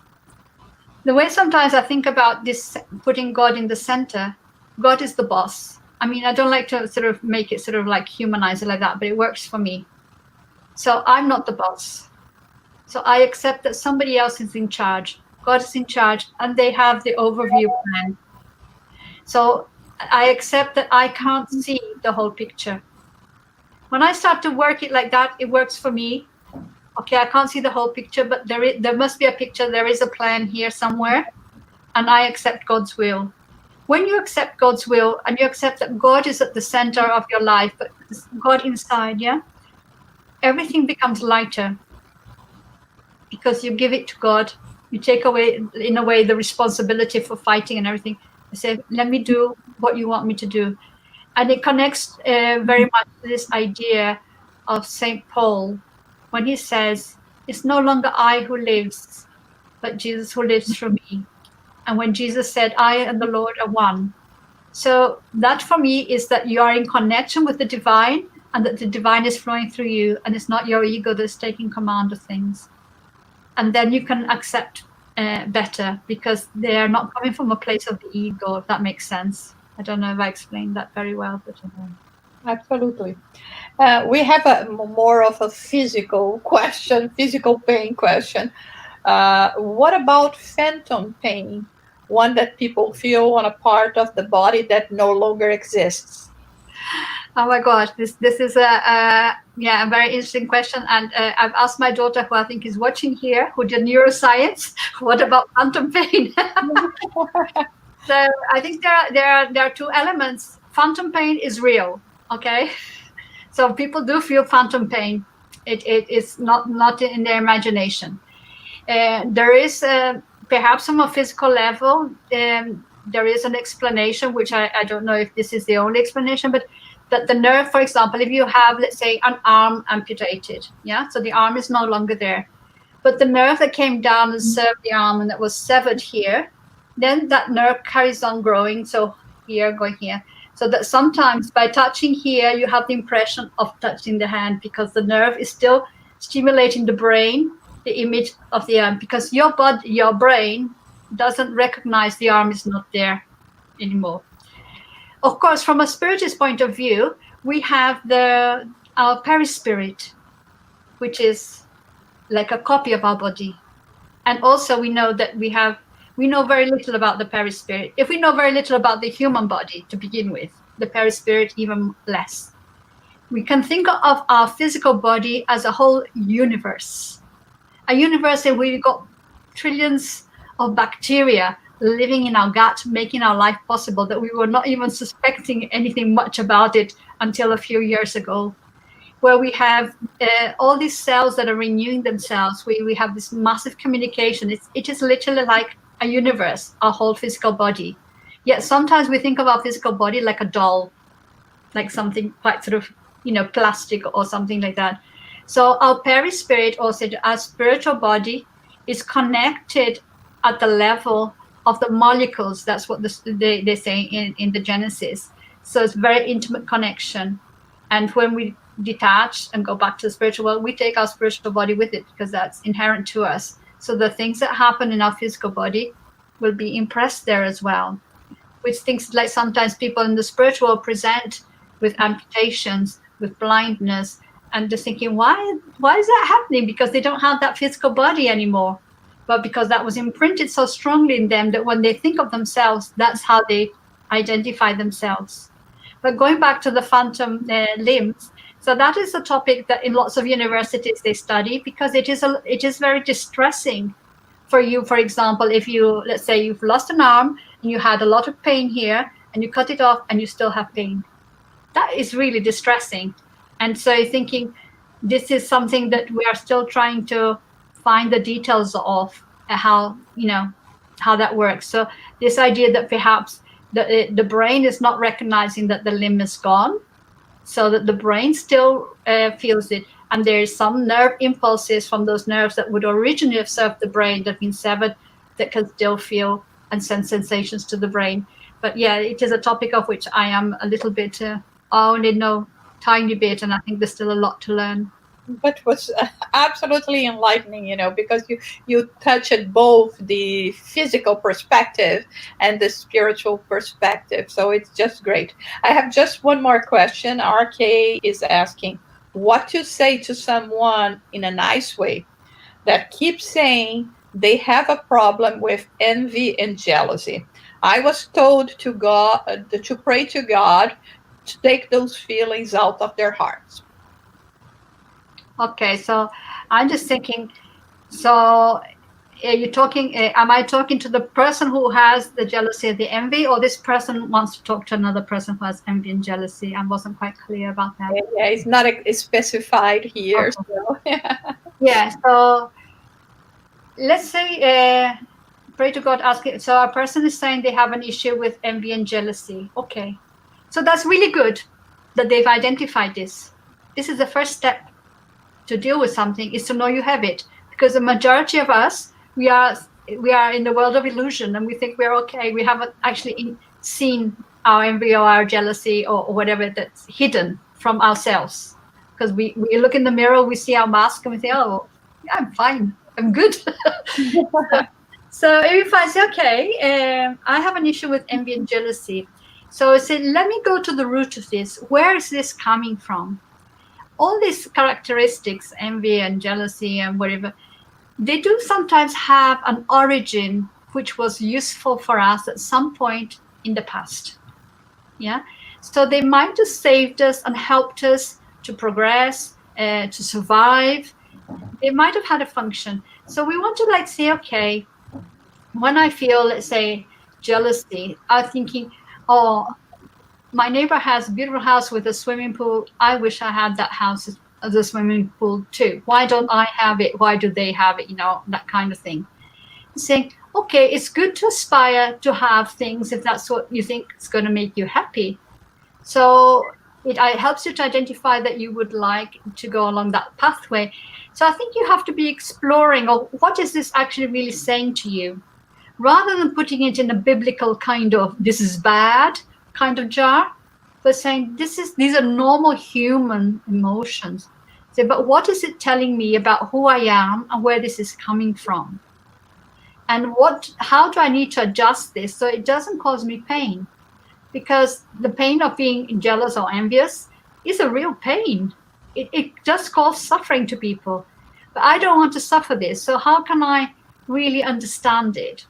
The way sometimes I think about this, putting God in the center, God is the boss. I mean, I don't like to sort of make it sort of like humanize it like that, but it works for me. So I'm not the boss. So I accept that somebody else is in charge. God is in charge and they have the overview plan. So I accept that I can't see the whole picture. When I start to work it like that, it works for me. Okay, I can't see the whole picture, but there must be a picture. There is a plan here somewhere, and I accept God's will. When you accept God's will and you accept that God is at the center of your life, but God inside, everything becomes lighter because you give it to God. You take away, in a way, the responsibility for fighting and everything. I say, let me do what you want me to do. And it connects very much to this idea of St. Paul, when he says, it's no longer I who lives, but Jesus who lives through me. And when Jesus said, I and the Lord are one. So that for me is that you are in connection with the divine and that the divine is flowing through you and it's not your ego that's taking command of things. And then you can accept better because they are not coming from a place of the ego, if that makes sense. I don't know if I explained that very well, but Absolutely. We have more of a physical pain question. What about phantom pain? One that people feel on a part of the body that no longer exists. Oh my gosh, this is a very interesting question. And I've asked my daughter, who I think is watching here, who did neuroscience, what about phantom pain? So I think there are 2 elements. Phantom pain is real, okay? So people do feel phantom pain. It is not in their imagination. There is perhaps on a physical level, there is an explanation, which I don't know if this is the only explanation, but that the nerve, for example, if you have, let's say, an arm amputated, so the arm is no longer there, but the nerve that came down and served the arm and that was severed here, then that nerve carries on growing. So here, going here. So that sometimes by touching here, you have the impression of touching the hand because the nerve is still stimulating the brain, the image of the arm, because your brain doesn't recognize the arm is not there anymore. Of course, from a spiritist point of view, we have our perispirit, which is like a copy of our body. And also we know that we know very little about the perispirit. If we know very little about the human body to begin with, the perispirit even less. we can think of our physical body as a whole universe. A universe where we've got trillions of bacteria living in our gut, making our life possible, that we were not even suspecting anything much about it until a few years ago. Where we have all these cells that are renewing themselves. We have this massive communication. It is literally like a universe, our whole physical body. Yet sometimes we think of our physical body like a doll, like something quite sort of, plastic or something like that. So our perispirit, or our spiritual body, is connected at the level of the molecules. That's what they say in the Genesis. So it's very intimate connection. And when we detach and go back to the spiritual world, we take our spiritual body with it, because that's inherent to us. So the things that happen in our physical body will be impressed there as well. Which things like sometimes people in the spiritual world present with amputations, with blindness, and just thinking, why is that happening? Because they don't have that physical body anymore. But because that was imprinted so strongly in them that when they think of themselves, that's how they identify themselves. But going back to the phantom limbs, so that is a topic that in lots of universities they study, because it is very distressing for you. For example, if let's say you've lost an arm and you had a lot of pain here, and you cut it off and you still have pain. That is really distressing. And so you're thinking, this is something that we are still trying to find the details of how that works. So this idea that perhaps the brain is not recognizing that the limb is gone, so that the brain still feels it, and there's some nerve impulses from those nerves that would originally have served the brain that have been severed, that can still feel and send sensations to the brain. But yeah, it is a topic of which I am a little bit, I only know tiny bit, and I think there's still a lot to learn. But was absolutely enlightening, because you touched both the physical perspective and the spiritual perspective. So it's just great. I have just one more question. RK is asking, what to say to someone in a nice way that keeps saying they have a problem with envy and jealousy. I was told to pray to God to take those feelings out of their hearts. Okay, so I'm just thinking, so you're talking, am I talking to the person who has the jealousy or the envy, or this person wants to talk to another person who has envy and jealousy? I wasn't quite clear about that. Yeah, it's not specified here. Okay. So. Yeah, so let's say, pray to God, ask it. So a person is saying they have an issue with envy and jealousy. Okay, so that's really good that they've identified this. This is the first step to deal with something, is to know you have it, because the majority of us, we are in the world of illusion, and we think we're okay. We haven't actually seen our envy or our jealousy or whatever that's hidden from ourselves, because we look in the mirror, we see our mask, and we think, oh yeah, I'm fine, I'm good. So if I say, okay, I have an issue with envy and jealousy, so I say, let me go to the root of this. Where is this coming from? All these characteristics, envy and jealousy and whatever, they do sometimes have an origin which was useful for us at some point in the past. Yeah, so they might have saved us and helped us to progress, to survive. They might have had a function. So we want to say, okay, when I feel, let's say, jealousy, I'm thinking, oh, my neighbor has a beautiful house with a swimming pool. I wish I had that house as a swimming pool too. Why don't I have it? Why do they have it? That kind of thing. Saying, okay, it's good to aspire to have things if that's what you think is going to make you happy. So it helps you to identify that you would like to go along that pathway. So I think you have to be exploring, or what is this actually really saying to you? Rather than putting it in a biblical kind of, this is bad kind of jar, but saying these are normal human emotions. So, but what is it telling me about who I am and where this is coming from? And how do I need to adjust this so it doesn't cause me pain? Because the pain of being jealous or envious is a real pain. It just causes suffering to people. But I don't want to suffer this. So how can I really understand it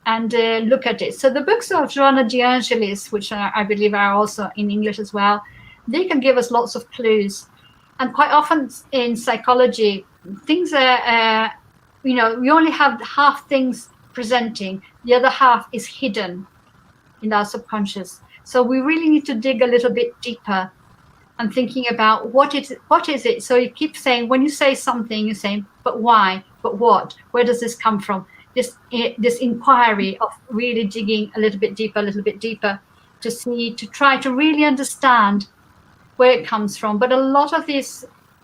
and look at it? So the books of Joanna de Angelis, which I believe are also in English as well, they can give us lots of clues. And quite often in psychology, things are, we only have half things presenting. The other half is hidden in our subconscious. So we really need to dig a little bit deeper and thinking about what is it. So you keep saying, when you say something, you're saying, but why, but what, where does this come from? This inquiry of really digging a little bit deeper to try to really understand where it comes from. But a lot of these,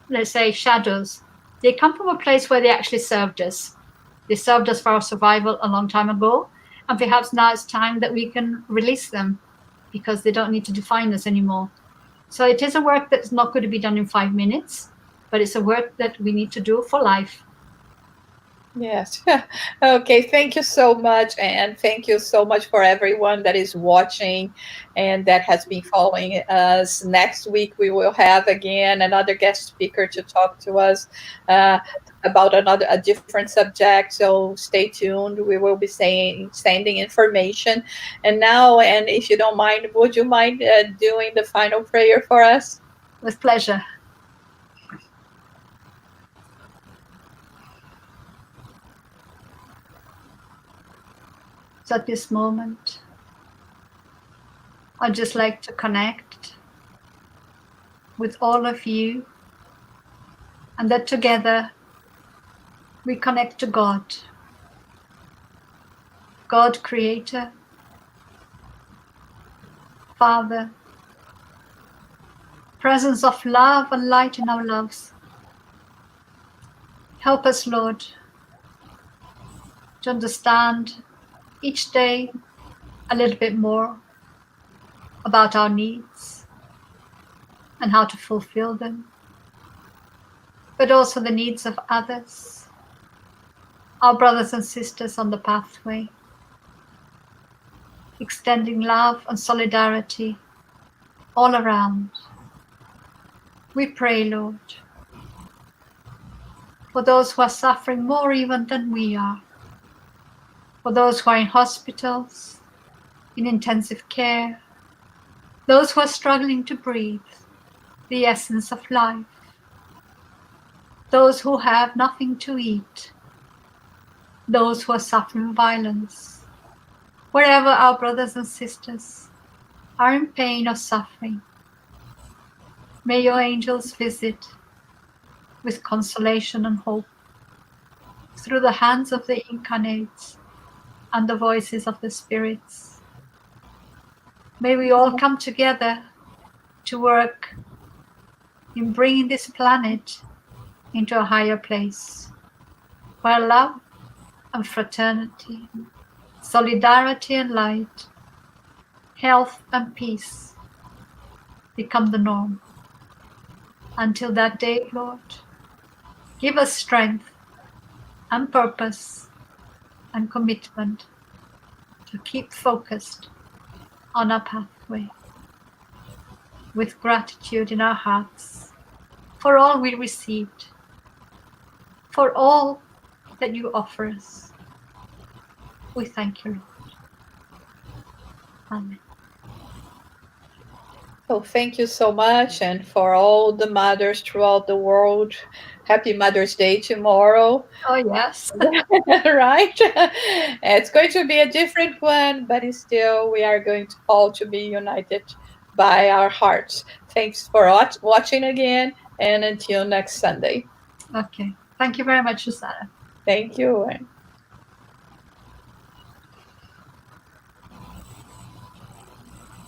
let's say, shadows, they come from a place where they actually served us. They served us for our survival a long time ago. And perhaps now it's time that we can release them because they don't need to define us anymore. So it is a work that's not going to be done in 5 minutes, but it's a work that we need to do for life. Yes. Okay. Thank you so much. And thank you so much for everyone that is watching and that has been following us. Next week, we will have again another guest speaker to talk to us about a different subject. So stay tuned. We will be sending information. And now, and if you don't mind, would you mind doing the final prayer for us? With pleasure. So at this moment, I'd just like to connect with all of you, and that together we connect to God. God, Creator, Father, presence of love and light in our lives. Help us, Lord, to understand each day a little bit more about our needs and how to fulfill them, but also the needs of others, our brothers and sisters on the pathway, extending love and solidarity all around. We pray, Lord, for those who are suffering more even than we are, for those who are in hospitals, in intensive care, those who are struggling to breathe the essence of life, those who have nothing to eat, those who are suffering violence, wherever our brothers and sisters are in pain or suffering, may your angels visit with consolation and hope through the hands of the incarnates and the voices of the spirits. May we all come together to work in bringing this planet into a higher place, where love and fraternity, solidarity and light, health and peace become the norm. Until that day, Lord, give us strength and purpose and commitment to keep focused on our pathway, with gratitude in our hearts for all we received, for all that you offer us. We thank you, Lord. Amen. So thank you so much. And for all the mothers throughout the world, happy Mother's Day tomorrow. Oh, yes. Right? It's going to be a different one, but still we are going to all to be united by our hearts. Thanks for watching again, and until next Sunday. Okay. Thank you very much, Susanna. Thank you.